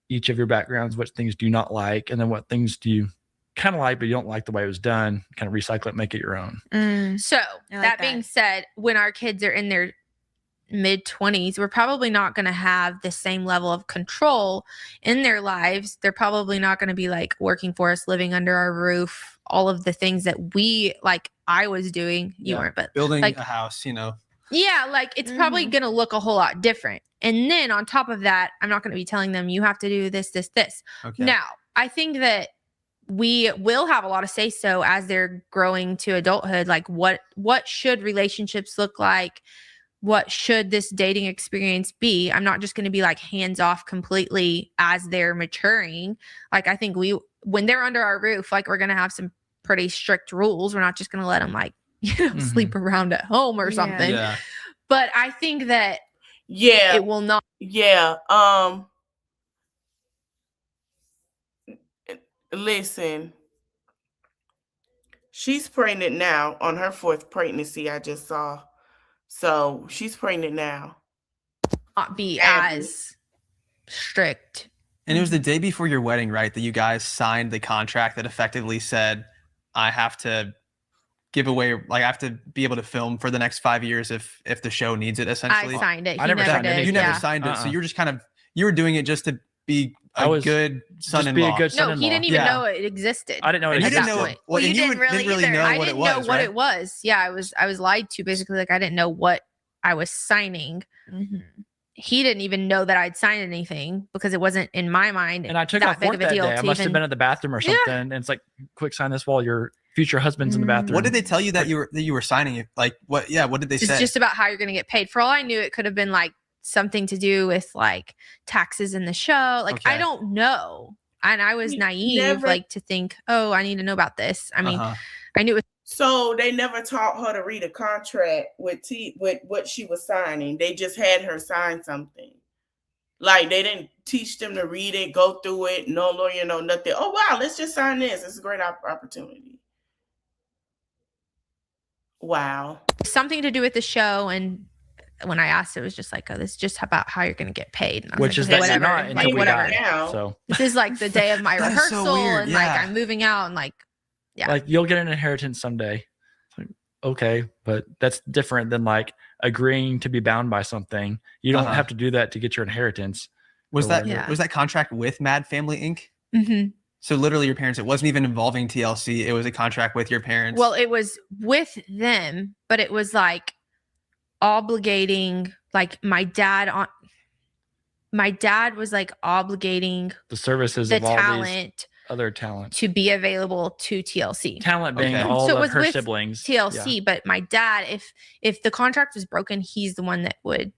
each of your backgrounds? What things do you not like? And then what things do you kind of like, but you don't like the way it was done? Kind of recycle it, make it your own. Mm. So I like that being that. said, when our kids are in their mid-20s, we're probably not going to have the same level of control in their lives. They're probably not going to be like working for us, living under our roof, all of the things that we, like I was doing. You weren't, but building like, a house, yeah, like it's probably going to look a whole lot different. And then on top of that, I'm not going to be telling them you have to do this, this, this. Okay. Now, I think that we will have a lot of say so as they're growing to adulthood. Like what should relationships look like? What should this dating experience be? I'm not just going to be like hands off completely as they're maturing. Like I think when they're under our roof, like we're going to have some pretty strict rules. We're not just going to let them like, sleep around at home or something. Yeah. But I think that Yeah. it will not. Yeah. Listen. She's pregnant now on her 4th pregnancy, I just saw. So she's pregnant now. Not be as strict. And it was the day before your wedding, right? That you guys signed the contract that effectively said, I have to give away, like I have to be able to film for the next 5 years if the show needs it, essentially. I signed it. I never signed it. You never signed it. So you're just you were doing it just to be a good son-in-law. Be a good son-in-law. No, he didn't even know it existed. I didn't know it And you existed. didn't know. Well, you and didn't really either. know I what didn't it was, know what right? it was. Yeah, I was lied to basically. Like I didn't know what I was signing. He didn't even know that I'd signed anything because it wasn't in my mind. And I took that off big work of a that deal. day. I must have been at the bathroom or something. And it's like, quick, sign this while your future husband's in the bathroom. What did they tell you that you were signing? Like what? Yeah, what did they say? It's just about how you're going to get paid. For all I knew, it could have been like something to do with like taxes in the show. Like I don't know. And I was naive, like to think, oh, I need to know about this. I mean, I knew it was. So they never taught her to read a contract with what she was signing. They just had her sign something. Like they didn't teach them to read it, go through it. No lawyer, no nothing. Oh wow, let's just sign this. It's a great opportunity. Wow. Something to do with the show. And when I asked, it was just like, oh, this is just about how you're going to get paid. And I was Which like, is that whatever. you're not until we whatever. die. So this is like the day of my That is so rehearsal, weird, and yeah. like I'm moving out, and like, yeah, like you'll get an inheritance someday. It's like, okay, but that's different than like agreeing to be bound by something. You don't have to do that to get your inheritance. Was or that whatever. was that contract with Mad Family Inc? Mm-hmm. So literally your parents, it wasn't even involving TLC. It was a contract with your parents. Well, it was with them, but it was like obligating, like my dad was like obligating The services the of all these talent other talent. to be available to TLC. Talent being Okay. all So it of was her with siblings. TLC, Yeah. but my dad, if the contract was broken, he's the one that would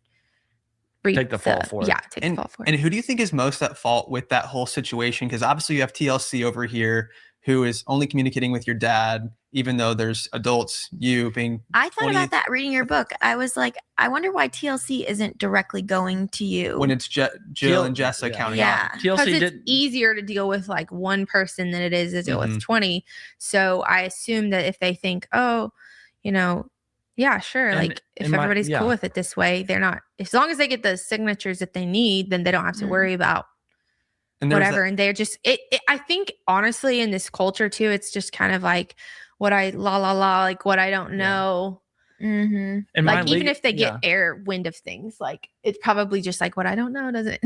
Take the fall for it. Yeah, take the fall for it. And who do you think is most at fault with that whole situation? Because obviously you have TLC over here who is only communicating with your dad, even though there's adults, you being I thought 20 about that reading your book. I was like, I wonder why TLC isn't directly going to you. when it's Jill and Jessa counting yeah. on. Because TLC it's did. easier to deal with like one person than it is to deal with 20. So I assume that if they think, oh, yeah, sure. And- like if and my- everybody's yeah. cool with it this way, they're not, as long as they get the signatures that they need, then they don't have to worry about And there was whatever. And they're just, I think honestly in this culture too, it's just kind of like what I like what I don't know. Mm-hmm. And Like my even leg- if they get yeah. air wind of things, like it's probably just like what I don't know, doesn't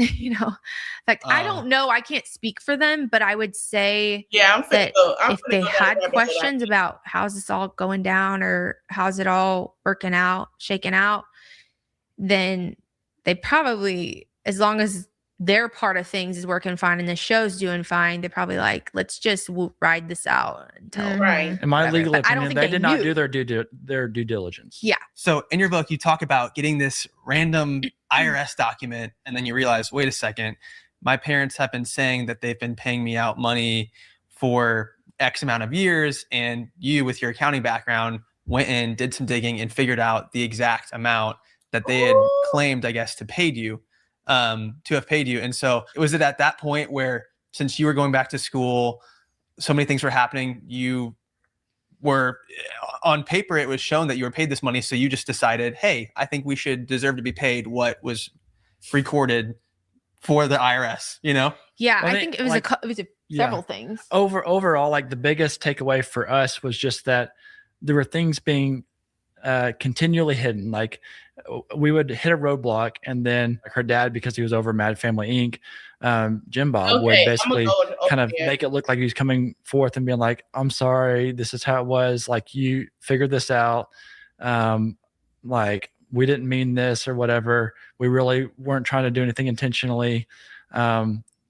like I don't know, I can't speak for them, but I would say Yeah, I'm that I'm if they had questions about how's this all going down or how's it all working out, shaking out, then they probably, as long as their part of things is working fine and the show's doing fine, they're probably like, let's just ride this out until Right. In my whatever. legal But I don't opinion, think they they did not knew. do their due diligence. Yeah. So in your book, you talk about getting this random IRS document, and then you realize, wait a second, my parents have been saying that they've been paying me out money for X amount of years, and you, with your accounting background, went in, did some digging, and figured out the exact amount that they had claimed, I guess, to have paid you. And so was it at that point where, since you were going back to school, so many things were happening, you were on paper, it was shown that you were paid this money. So you just decided, hey, I think we should deserve to be paid what was recorded for the IRS, Yeah, Well, I they- think it was like- several things. Overall, like the biggest takeaway for us was just that there were things being continually hidden. Like we would hit a roadblock, and then her dad, because he was over Mad Family Inc., Jim Bob would basically kind of make it look like he's coming forth and being like, I'm sorry, this is how it was. Like, you figured this out. Like, we didn't mean this or whatever. We really weren't trying to do anything intentionally.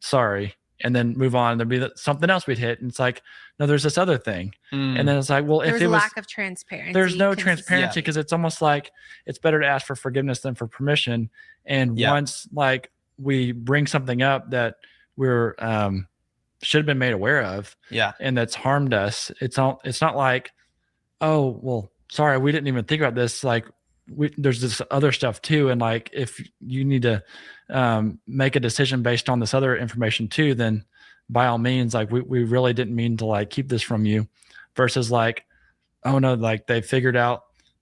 Sorry. And then move on. There'd be something else we'd hit. And it's like, no, there's this other thing. And then it's like, well, if it was lack of transparency, there's no transparency, because it's almost like it's better to ask for forgiveness than for permission. And once like we bring something up that we're should have been made aware of, and that's harmed us, it's not like, oh, well, sorry, we didn't even think about this. Like, there's this other stuff too. And like, if you need to make a decision based on this other information too, then by all means, like we really didn't mean to like keep this from you, versus like, oh no, like they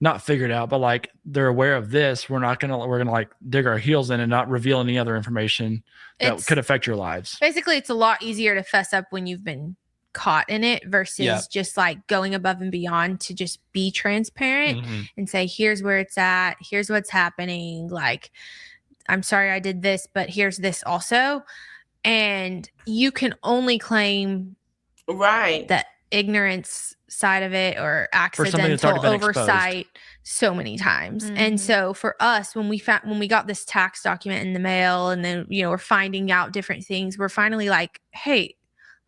not figured out, but like they're aware of this. We're gonna like dig our heels in and not reveal any other information that could affect your lives. Basically, it's a lot easier to fess up when you've been caught in it versus just like going above and beyond to just be transparent and say, here's where it's at, here's what's happening, like, I'm sorry I did this, but here's this also. And you can only claim that ignorance side of it or accidental oversight so many times. And so for us, when we got this tax document in the mail, and then, you know, we're finding out different things, we're finally like, hey,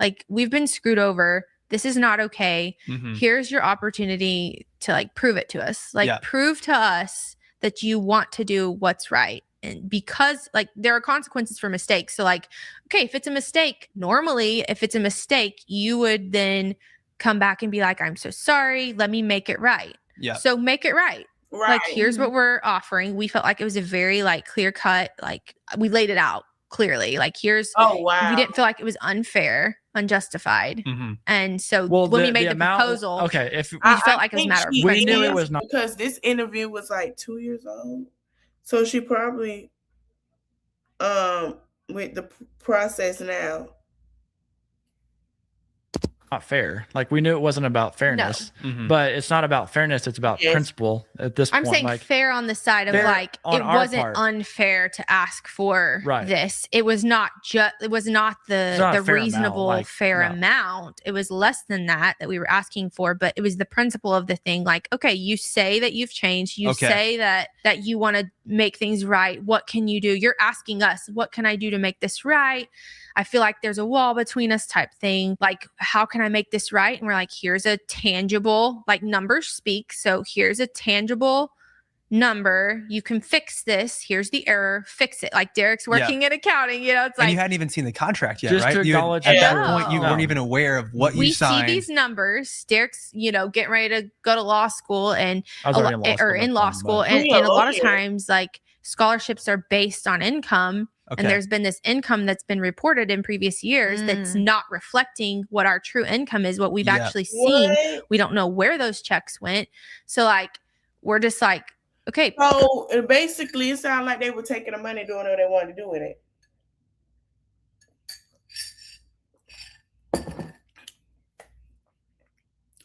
like, we've been screwed over. This is not okay. Here's your opportunity to like prove it to us. Like, prove to us that you want to do what's right. And because like there are consequences for mistakes. So like, okay, if it's a mistake, normally if it's a mistake, you would then come back and be like, I'm so sorry. Let me make it right. So make it right. Like, here's what we're offering. We felt like it was a very like clear cut, like we laid it out clearly. Like, here's, we didn't feel like it was unfair, unjustified. And so when we made the proposal, if we felt like it was a matter of we knew it was not, because this interview was like 2 years old. So she probably with the process now. Not fair. Like, we knew it wasn't about fairness, but it's not about fairness. It's about principle at this point. I'm saying like, fair on the side of like, it wasn't unfair to ask for this. It was not the reasonable fair amount. It was less than that we were asking for, but it was the principle of the thing. Like, okay, you say that you've changed. You say that you want to make things right. What can you do? You're asking us, what can I do to make this right? I feel like there's a wall between us type thing. Like, how can I make this right? And we're like, here's a tangible, like, numbers speak. So here's a tangible number. You can fix this. Here's the error. Fix it. Like, Derek's working in accounting, you know, it's like. And you hadn't even seen the contract yet, just right? To acknowledge at that point, you weren't even aware of what you signed. We see these numbers. Derek's, you know, getting ready to go to law school and in law school. And a lot of times, like, scholarships are based on income. And there's been this income that's been reported in previous years that's not reflecting what our true income is, what we've actually seen. We don't know where those checks went. So like, we're just like, okay. So basically, it sounded like they were taking the money, doing what they wanted to do with it.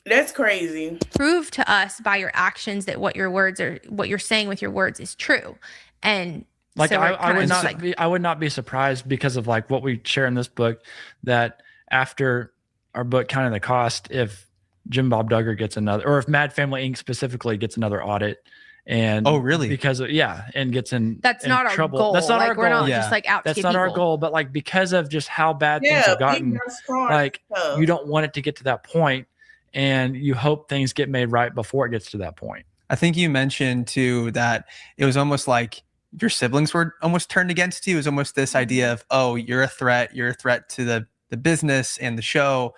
That's crazy. Prove to us by your actions that what you're saying with your words is true. And like, so I would not be surprised, because of like what we share in this book, that after our book Counting the Cost, if Jim Bob Duggar gets another, or if Mad Family Inc. specifically gets another audit, and because and gets in not trouble. Our goal. That's not our goal. We're not just like out. That's not our goal. But like, because of just how bad things have gotten, like, you don't want it to get to that point, and you hope things get made right before it gets to that point. I think you mentioned too that it was almost like your siblings were almost turned against you. It was almost this idea of, oh, you're a threat to the business and the show,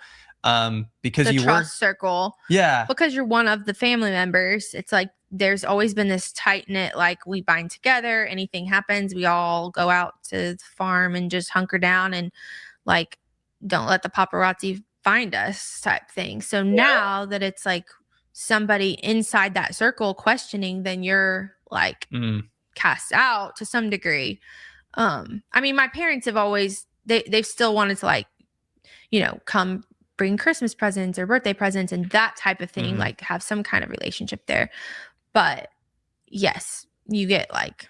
because you trust circle. Yeah. Because you're one of the family members. It's like, there's always been this tight knit, like, we bind together. Anything happens, we all go out to the farm and just hunker down and like, don't let the paparazzi find us type thing. So now that it's like somebody inside that circle questioning, then you're like, cast out to some degree. I mean, my parents have always, they've still wanted to, like, you know, come bring Christmas presents or birthday presents and that type of thing, like have some kind of relationship there. But yes, you get like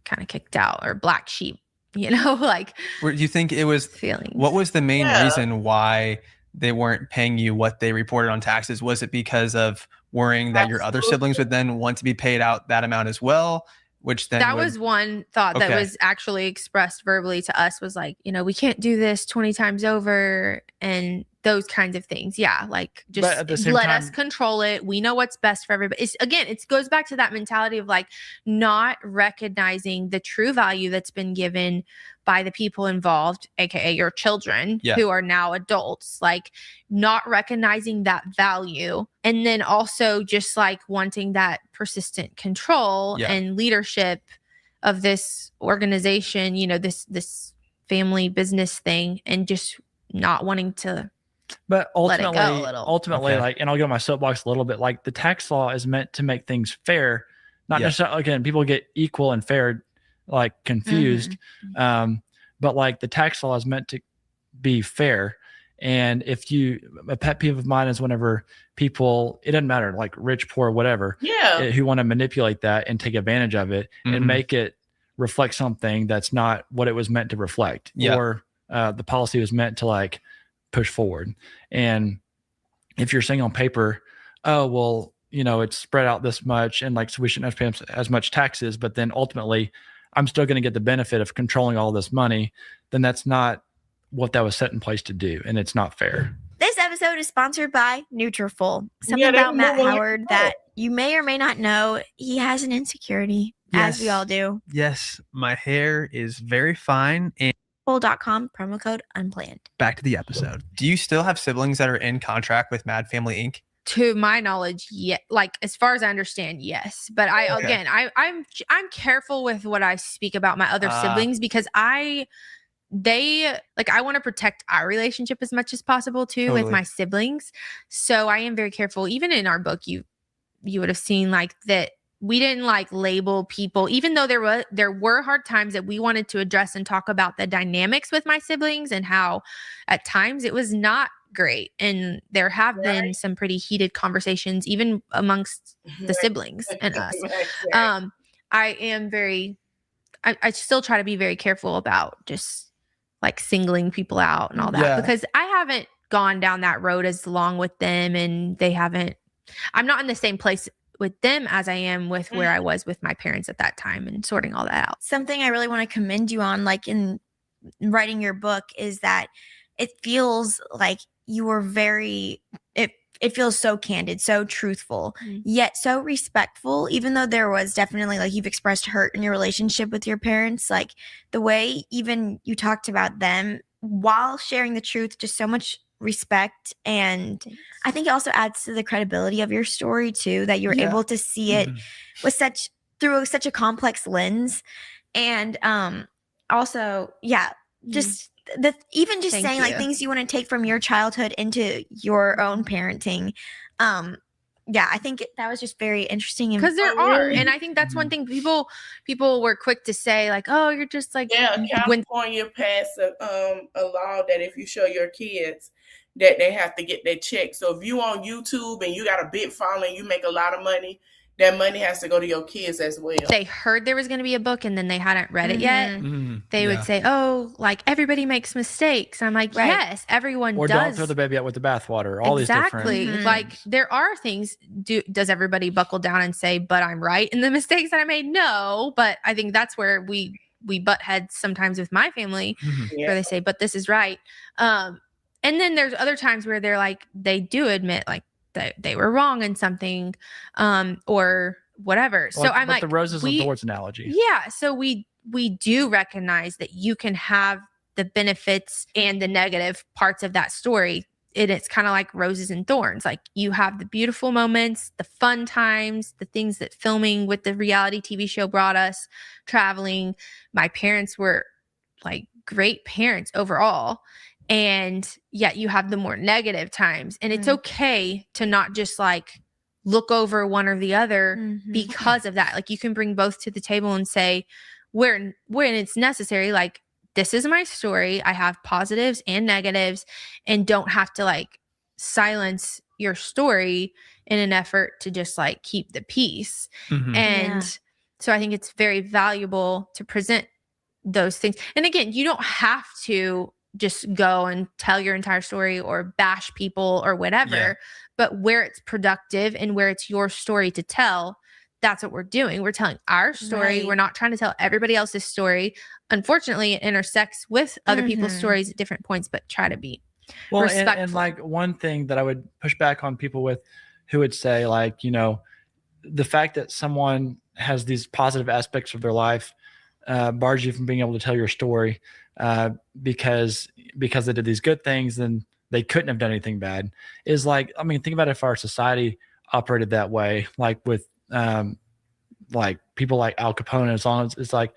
kind of kicked out or black sheep, like Do you think it was, feelings. what was the main Yeah. reason why they weren't paying you what they reported on taxes? Was it because of worrying that your other siblings would then want to be paid out that amount as well? Which then That was one thought that Okay. was actually expressed verbally to us, was like, we can't do this 20 times over and those kinds of things. Yeah. Like But at the just same let time- us control it. We know what's best for everybody. It goes back to that mentality of like not recognizing the true value that's been given by the people involved, aka your children Yeah. who are now adults, like not recognizing that value. And then also just like wanting that persistent control Yeah. and leadership of this organization, this family business thing, and just not wanting to But let it go a ultimately, little. Okay. like, and I'll get on my soapbox a little bit, like the tax law is meant to make things fair, not Yeah. necessarily, again, people get equal and fair, like confused. But like the tax law is meant to be fair. And a pet peeve of mine is whenever people, it doesn't matter, like rich, poor, whatever, Yeah. who want to manipulate that and take advantage of it Mhm. and make it reflect something that's not what it was meant to reflect, Yeah. or the policy was meant to like push forward. And if you're saying on paper, oh, well, it's spread out this much, and like, so we shouldn't have to pay as much taxes, but then ultimately I'm still going to get the benefit of controlling all this money, then that's not what that was set in place to do. And it's not fair. This episode is sponsored by Nutrafol. Something Yeah, they about Matt remove all your Howard fat. that you may or may not know. He has an insecurity, as we Yes. all do. Yes, my hair is very fine. And Full.com, promo code unplanned. back to the episode. Do you still have siblings that are in contract with Mad Family Inc.? To my knowledge, like as far as I understand, yes. But Okay. I'm careful with what I speak about my other siblings, because I want to protect our relationship as much as possible too with Totally. my siblings. So I am very careful. Even in our book, you would have seen like that we didn't like label people, even though there were hard times that we wanted to address and talk about the dynamics with my siblings and how at times it was not great. And there have been some pretty heated conversations, even amongst the siblings and us. I still try to be very careful about just like singling people out and all that, Yeah. because I haven't gone down that road as long with them, and I'm not in the same place with them as I am with where I was with my parents at that time, and sorting all that out. Something I really want to commend you on, like in writing your book, is that it feels like you were it feels so candid, so truthful, yet so respectful, even though there was definitely, like, you've expressed hurt in your relationship with your parents. Like the way even you talked about them while sharing the truth, just so much respect. And I think it also adds to the credibility of your story too, that you're able to see it with through such a complex lens. And also, just even just Thank saying like you. things you want to take from your childhood into your own parenting. I think that was just very interesting. And Because there are, really? and I think that's one thing people were quick to say, like, "Oh, you're just like." Yeah, California passed a law that if you show your kids that they have to get their check. So if you on YouTube and you got a big following, you make a lot of money, that money has to go to your kids as well. They heard there was going to be a book and then they hadn't read it yet. They would Yeah. say, "Oh, like everybody makes mistakes." I'm like, Right. "Yes, everyone Or does." don't throw the baby out with the bathwater. All these Exactly. different. Like there are things. Does everybody buckle down and say, "But I'm right in the mistakes that I made"? No, but I think that's where we butt heads sometimes with my family, Yeah. where they say, "But this is right." And then there's other times where they're like, they do admit like that they were wrong in something, or whatever. So I'm like, the roses and thorns analogy. yeah. So we do recognize that you can have the benefits and the negative parts of that story. And it's kind of like roses and thorns. Like you have the beautiful moments, the fun times, the things that filming with the reality TV show brought us, traveling. My parents were like great parents overall. And yet you have the more negative times. And it's okay to not just like look over one or the other because of that. Like you can bring both to the table and say, when it's necessary, like, this is my story. I have positives and negatives, and don't have to like silence your story in an effort to just like keep the peace. Mhm. And Yeah. so I think it's very valuable to present those things. And again, you don't have to just go and tell your entire story or bash people or whatever, Yeah. but where it's productive and where it's your story to tell, that's what we're doing. We're telling our story. Right. We're not trying to tell everybody else's story. Unfortunately, it intersects with other people's Mhm. stories at different points, but try to be Well, and respectful. like one thing that I would push back on people with who would say, like, you know, the fact that someone has these positive aspects of their life bars you from being able to tell your story because they did these good things, then they couldn't have done anything bad. Is like, I mean, think about if our society operated that way, like with like people like Al Capone, as long as it's like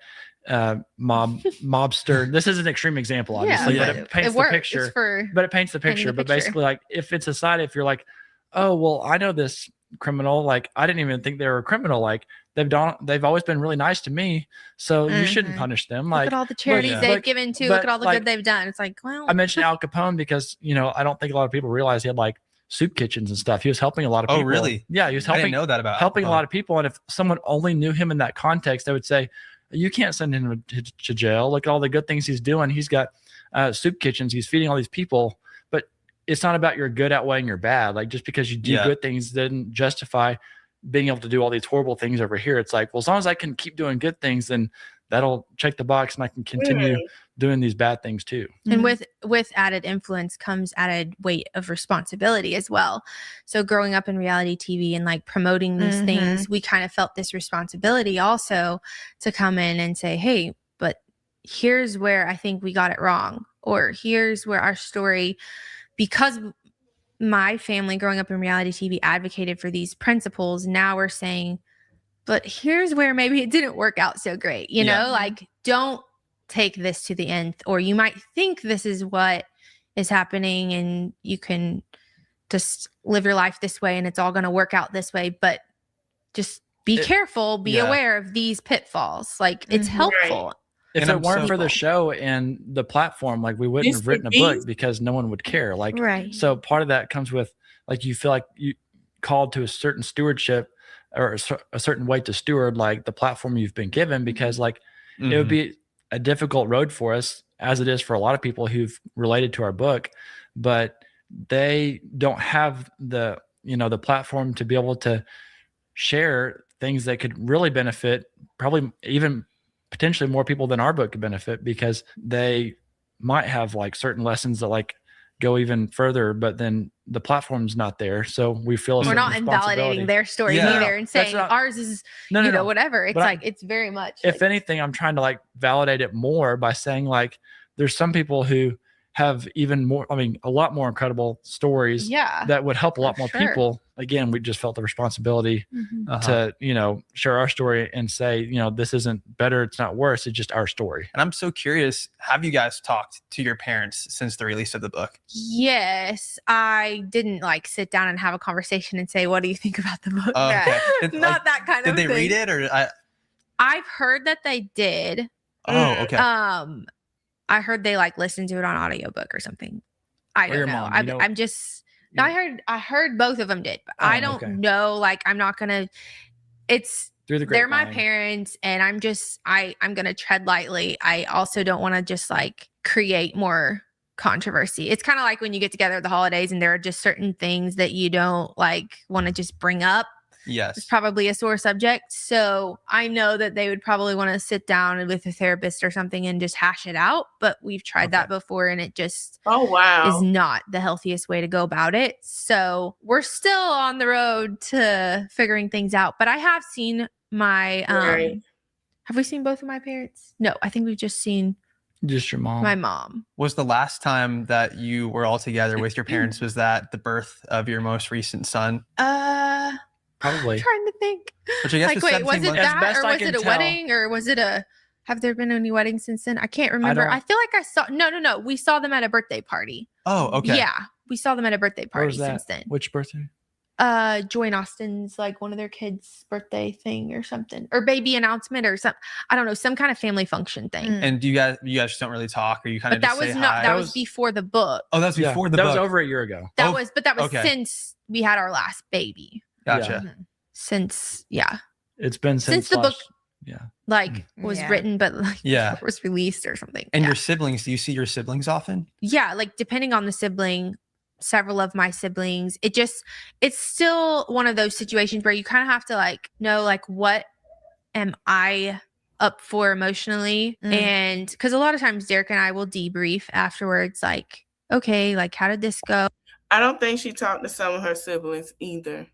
mobster. This is an extreme example, obviously, yeah, but it paints the works. picture. It's for But it paints the painting picture. the But picture. basically, like if in society, if you're like, oh well, I know this criminal, like I didn't even think they were a criminal, like they've always been really nice to me, so you shouldn't Mhm. punish them. look Like at all the charities yeah. they've Look, given to. but, Look at all the like, good they've done. It's like, well, I mentioned Al Capone because, you know, I don't think a lot of people realize he had like soup kitchens and stuff. He was helping a lot of Oh, people. really? Yeah, he was I didn't helping know that about helping a Al lot of people. And if someone only knew him in that context, they would say, you can't send him to jail. Look at all the good things he's doing. He's got soup kitchens. He's feeding all these people. But it's not about your good outweighing your bad. Like just because you do Yeah. good things didn't justify being able to do all these horrible things over here. It's like, well, as long as I can keep doing good things, then that'll check the box and I can continue doing these bad things too. and with added influence comes added weight of responsibility as well. So growing up in reality TV and like promoting these things, we kind of felt this responsibility also to come in and say, hey, but here's where I think we got it wrong, or here's where our story, because my family growing up in reality TV advocated for these principles, now we're saying, but here's where maybe it didn't work out so great, you Yeah. know, like don't take this to the nth, or you might think this is what is happening and you can just live your life this way and it's all going to work out this way, but just be careful, be yeah. aware of these pitfalls. Like it's helpful. If And it I'm weren't so- for the show and the platform, like we wouldn't These have written a would book because no one would care. Like, Right. so part of that comes with like, you feel like you called to a certain stewardship or a certain way to steward like the platform you've been given, because like it would Mhm. be a difficult road for us, as it is for a lot of people who've related to our book, but they don't have the, you know, the platform to be able to share things that could really benefit probably even potentially more people than our book could benefit, because they might have like certain lessons that like go even further, but then the platform's not there. So we feel a We're certain not invalidating responsibility. their story Yeah. either and That's saying not- ours is, No, you know, no. whatever. It's But like, it's very much. If like, anything, I'm trying to like validate it more by saying like there's some people who have even more, I mean, a lot more incredible stories yeah. that would help a lot For more sure. people. Again, we just felt the responsibility Mhm. Uh-huh. to, you know, share our story and say, you know, this isn't better, it's not worse, it's just our story. And I'm so curious, have you guys talked to your parents since the release of the book? Yes, I didn't like sit down and have a conversation and say, "What do you think about the book?" Oh, okay. Did, Not like, that kind did of they thing. read it or I've heard that they did. Oh, okay. I heard they like listened to it on audiobook or something. I Or your don't know. mom, you know- I'm just. No, I heard both of them did, but Oh, I don't okay. know. Like, I'm not gonna. It's Through the they're my grapevine. parents, and I'm gonna tread lightly. I also don't want to just like create more controversy. It's kind of like when you get together at the holidays and there are just certain things that you don't like want to just bring up. It's Yes. probably a sore subject. So I know that they would probably want to sit down with a therapist or something and just hash it out. But we've tried that before and it just Oh, wow. is not the healthiest way to go about it. So we're still on the road to figuring things out. But I have seen my Right. have we seen both of my parents? No, I think we've just seen Just your mom. my mom. Was the last time that you were all together with your parents, was that the birth of your most recent son? Probably. I'm trying to think. Which I guess Like, was wait, 17 was it months. As that, best or I was can it a tell. wedding, or was it a? Have there been any weddings since then? I can't remember. don't- I feel like I saw. No. We saw them at a birthday party. Oh, okay. Yeah, we saw them at a birthday Where party was that? since then. Which birthday? Joy and Austin's, like one of their kids' birthday thing or something, or baby announcement or something. I don't know, some kind of family function thing. Mm. And do you guys just don't really talk, or you kind But of that just was say not. hi? That was before the book. Oh, that was before the that book. was over a year ago. That Oh, was okay. since we had our last baby. Gotcha. Mhm. Since It's been Since the book- Yeah. like was Yeah. written, but like Yeah. before it was released or something. And Yeah. your siblings, do you see your siblings often? Yeah, like depending on the sibling, several of my siblings, it's still one of those situations where you kind of have to like know like what am I up for emotionally. And because a lot of times Derek and I will debrief afterwards, like, okay, like how did this go? I don't think she talked to some of her siblings either.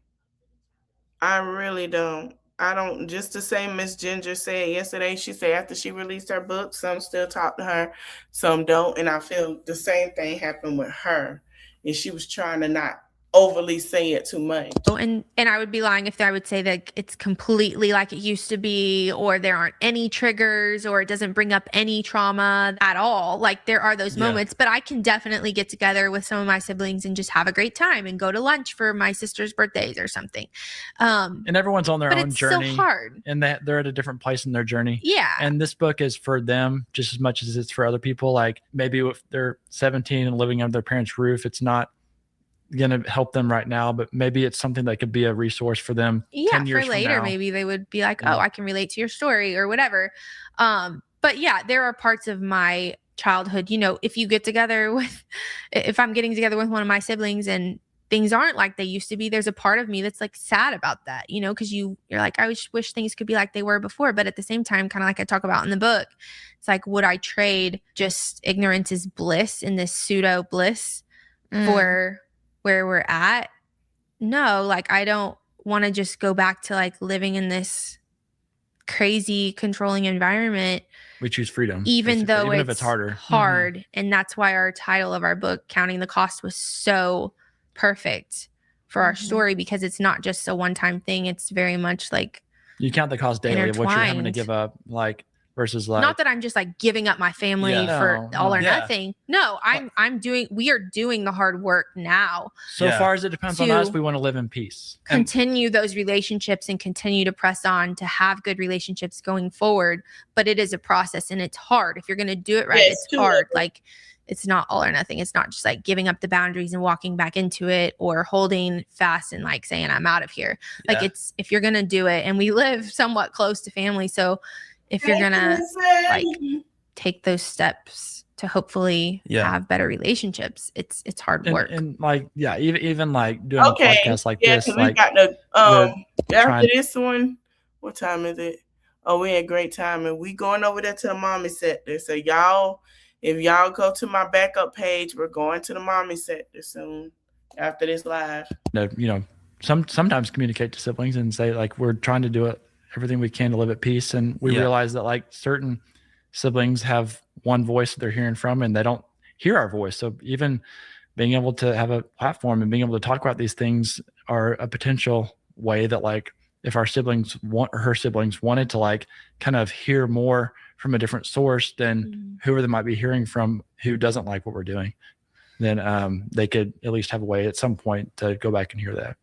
I really don't. I don't. Just the same Miss Ginger said yesterday. She said after she released her book, some still talk to her, some don't. And I feel the same thing happened with her. And she was trying to not overly say it too much. And I would be lying if I would say that it's completely like it used to be, or there aren't any triggers, or it doesn't bring up any trauma at all. Like there are those moments, but I can definitely get together with some of my siblings and just have a great time and go to lunch for my sister's birthdays or something. And everyone's on their But own it's journey. so hard. And they're at a different place in their journey. Yeah. And this book is for them just as much as it's for other people. Like maybe if they're 17 and living under their parents' roof, it's not going to help them right now, but maybe it's something that could be a resource for them 10 years for later from now. maybe they would be like, Yeah. oh, I can relate to your story or whatever. But yeah, there are parts of my childhood, you know, if I'm getting together with one of my siblings and things aren't like they used to be, there's a part of me that's like sad about that, you know, because you're like, I wish things could be like they were before. But at the same time, kind of like I talk about in the book, it's like, would I trade just ignorance is bliss in this pseudo bliss for where we're at? No, like I don't want to just go back to like living in this crazy controlling environment. We choose freedom, even though if it's harder. hard. And that's why our title of our book, Counting the Cost, was so perfect for our story, because it's not just a one-time thing. It's very much like You count the cost daily of what you're having to intertwined. give up, like versus like not that I'm just like giving up my family Yeah. for No, all or yeah. nothing. No, we are doing the hard work now. so Yeah. far as it depends on To- us, we want to live in peace. Continue those relationships and continue to press on to have good relationships going forward. But it is a process and it's hard. If you're going to do it right, Yeah, it's too. hard. Like it's not all or nothing. It's not just like giving up the boundaries and walking back into it, or holding fast and like saying I'm out of here. Like Yeah. it's, if you're going to do it, and we live somewhat close to family. So if you're going to like take those steps to hopefully Yeah. have better relationships, it's hard work. And like, yeah, even like doing Okay. a podcast like Yeah, this, because we like got the we're after trying- this one. What time is it? Oh, we had great time, and we going over there to the mommy sector. So y'all, if y'all go to my backup page, we're going to the mommy sector soon after this live. you know, sometimes communicate to siblings and say like, we're trying to do it everything we can to live at peace. And we Yeah. realize that like certain siblings have one voice that they're hearing from and they don't hear our voice. So even being able to have a platform and being able to talk about these things are a potential way that like, if our siblings her siblings wanted to like kind of hear more from a different source than whoever they might be hearing from who doesn't like what we're doing, then they could at least have a way at some point to go back and hear that.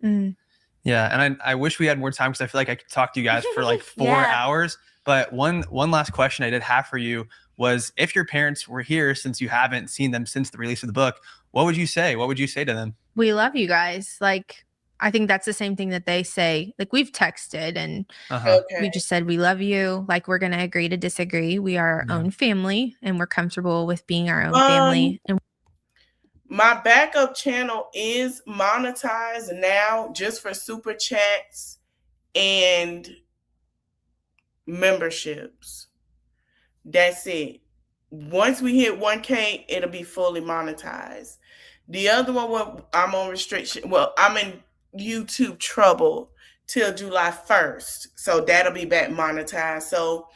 Yeah, and I wish we had more time because I feel like I could talk to you guys for like 4 Yeah. hours. But one last question I did have for you was, if your parents were here, since you haven't seen them since the release of the book, what would you say? What would you say to them? We love you guys. Like, I think that's the same thing that they say. Like, we've texted and Okay. we just said, we love you. Like, we're going to agree to disagree. We are our own family and we're comfortable with being our own family. And My backup channel is monetized now just for super chats and memberships. That's it. Once we hit 1K, it'll be fully monetized. The other one, I'm on restriction. Well, I'm in YouTube trouble till July 1st. So that'll be back monetized. So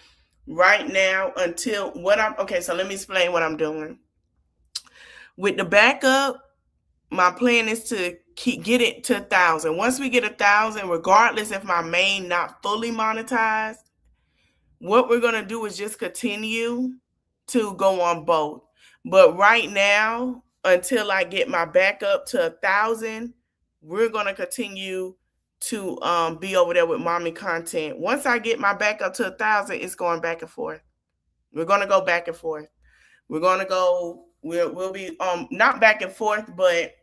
right now, so let me explain what I'm doing. With the backup, my plan is to get it to 1,000. Once we get 1,000, regardless if my main not fully monetized, what we're gonna do is just continue to go on both. But right now, until I get my backup to 1,000, we're gonna continue to be over there with mommy content. Once I get my backup to 1,000, it's going back and forth. We're gonna go back and forth. We're gonna go. We'll be not back and forth, but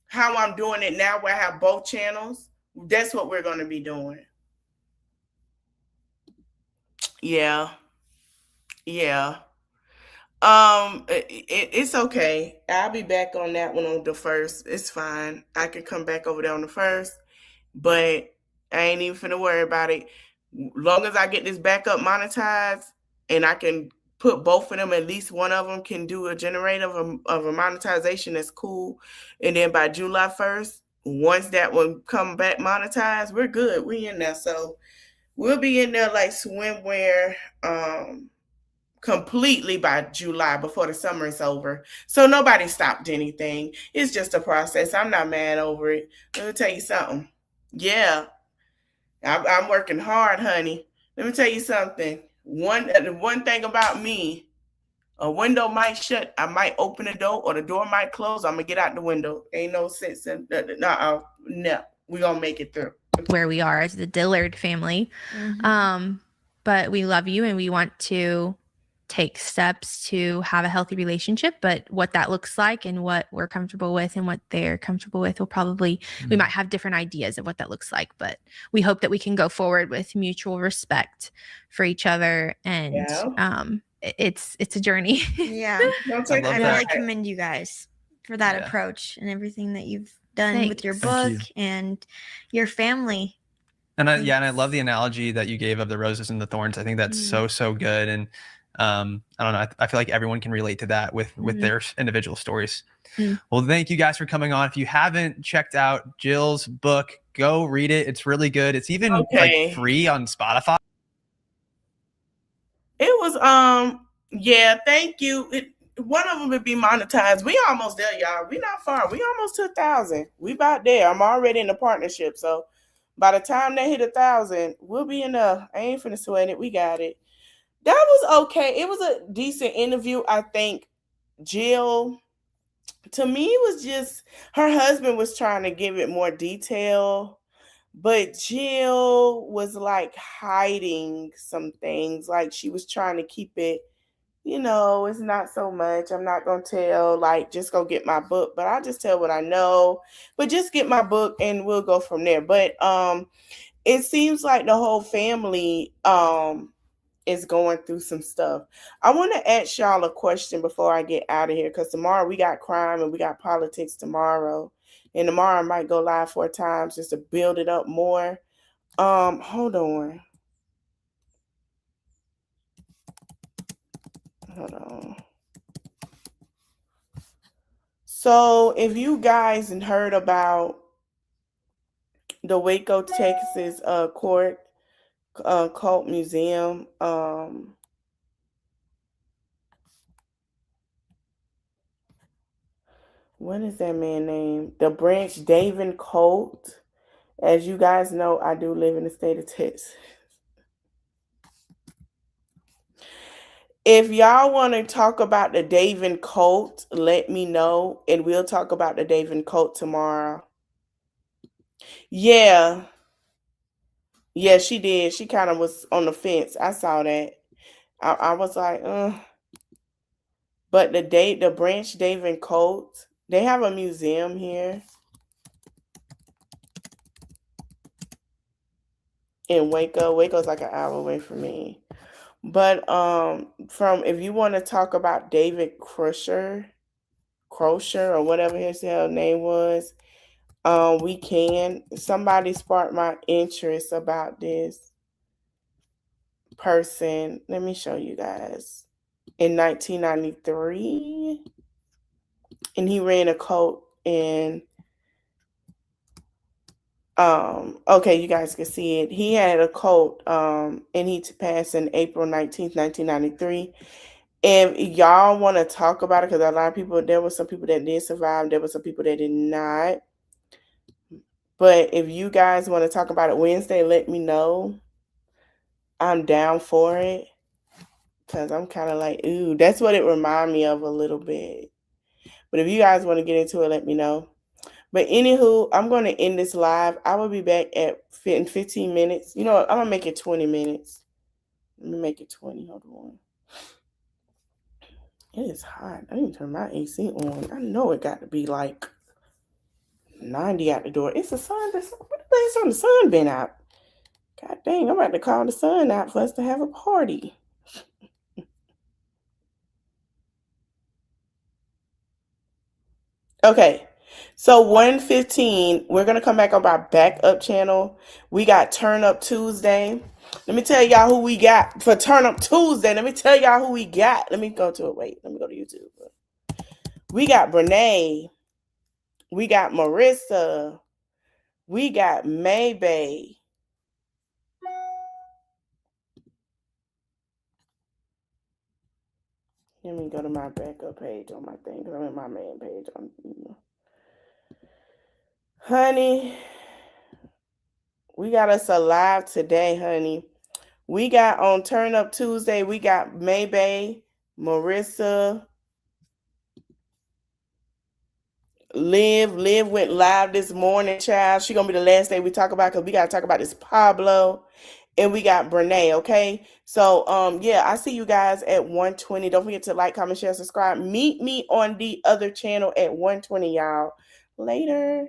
how I'm doing it now, where I have both channels, that's what we're going to be doing. Yeah. Yeah. It's okay. I'll be back on that one on the first. It's fine. I can come back over there on the first, but I ain't even finna worry about it. Long as I get this backup monetized and I can put both of them, at least one of them can do a generator of a monetization, that's cool. And then by July 1st, once that one come back monetized, we're good. We in there. So we'll be in there like swimwear, completely by July, before the summer is over. So nobody stopped anything. It's just a process. I'm not mad over it. Let me tell you something. Yeah, I'm working hard, honey. Let me tell you something. One thing about me, a window might shut, I might open the door, or the door might close. I'm gonna get out the window. Ain't no sense in no. We gonna make it through. Where we are as the Dillard family. But we love you and we want to take steps to have a healthy relationship, but what that looks like and what we're comfortable with and what they're comfortable with will probably, we might have different ideas of what that looks like, but we hope that we can go forward with mutual respect for each other. And it's a journey. Yeah. I really commend you guys for that approach and everything that you've done with your book and your family. And I love the analogy that you gave of the roses and the thorns. I think that's so good. And I don't know. I feel like everyone can relate to that with their individual stories. Well, thank you guys for coming on. If you haven't checked out Jill's book, go read it. It's really good. It's even like free on Spotify. It was yeah, thank you. One of them would be monetized. We almost there, y'all. We not far. We almost to 1,000. We about there. I'm already in the partnership. So by the time they hit 1,000, we'll be enough. I ain't finna sweat it. We got it. That was okay. It was a decent interview. I think Jill, to me, was just, her husband was trying to give it more detail, but Jill was like hiding some things. Like she was trying to keep it, it's not so much. I'm not going to tell, like, just go get my book, but I'll just tell what I know. But just get my book and we'll go from there. But it seems like the whole family is going through some stuff. I want to ask y'all a question before I get out of here, because tomorrow we got crime and we got politics tomorrow. And tomorrow I might go live 4 times just to build it up more. Hold on. Hold on. So if you guys heard about the Waco, Texas court cult museum, what is that man name? The Branch David cult. As you guys know, I do live in the state of Texas. If y'all want to talk about the David cult, let me know, and we'll talk about the David cult tomorrow. Yeah, she did. She kind of was on the fence. I saw that. I was like, But the Branch David cult, they have a museum here in Waco. Waco's like an hour away from me. But if you want to talk about David Crusher or whatever his hell name was, we can. Somebody sparked my interest about this person. Let me show you guys. In 1993, and he ran a cult in okay, you guys can see it. He had a cult and he passed in April 19th, 1993. If y'all want to talk about it, because a lot of people, there were some people that did survive, there were some people that did not. But if you guys want to talk about it Wednesday, let me know. I'm down for it. Because I'm kind of like, ooh, that's what it reminded me of a little bit. But if you guys want to get into it, let me know. But anywho, I'm going to end this live. I will be back in 15 minutes. You know what? I'm going to make it 20 minutes. Let me make it 20. Hold on. It is hot. I need to turn my AC on. I know it got to be like 90 out the door. It's the sun. What the place on the sun been out? God dang, I'm about to call the sun out for us to have a party. Okay. So 1:15, we're gonna come back on our backup channel. We got Turn Up Tuesday. Let me tell y'all who we got for Turn Up Tuesday. Let me tell y'all who we got. Let me go to it. Wait, let me go to YouTube. We got Brene. We got Marissa. We got Maybay. Let me go to my backup page on my thing because I'm in my main page. Honey, we got us alive today, honey. We got on Turn Up Tuesday, we got Maybay, Marissa, Liv. Liv went live this morning, child. She gonna be the last day we talk about because we gotta talk about this Pablo. And we got Brene, okay? So yeah, I see you guys at 1:20. Don't forget to like, comment, share, subscribe. Meet me on the other channel at 1:20, y'all. Later.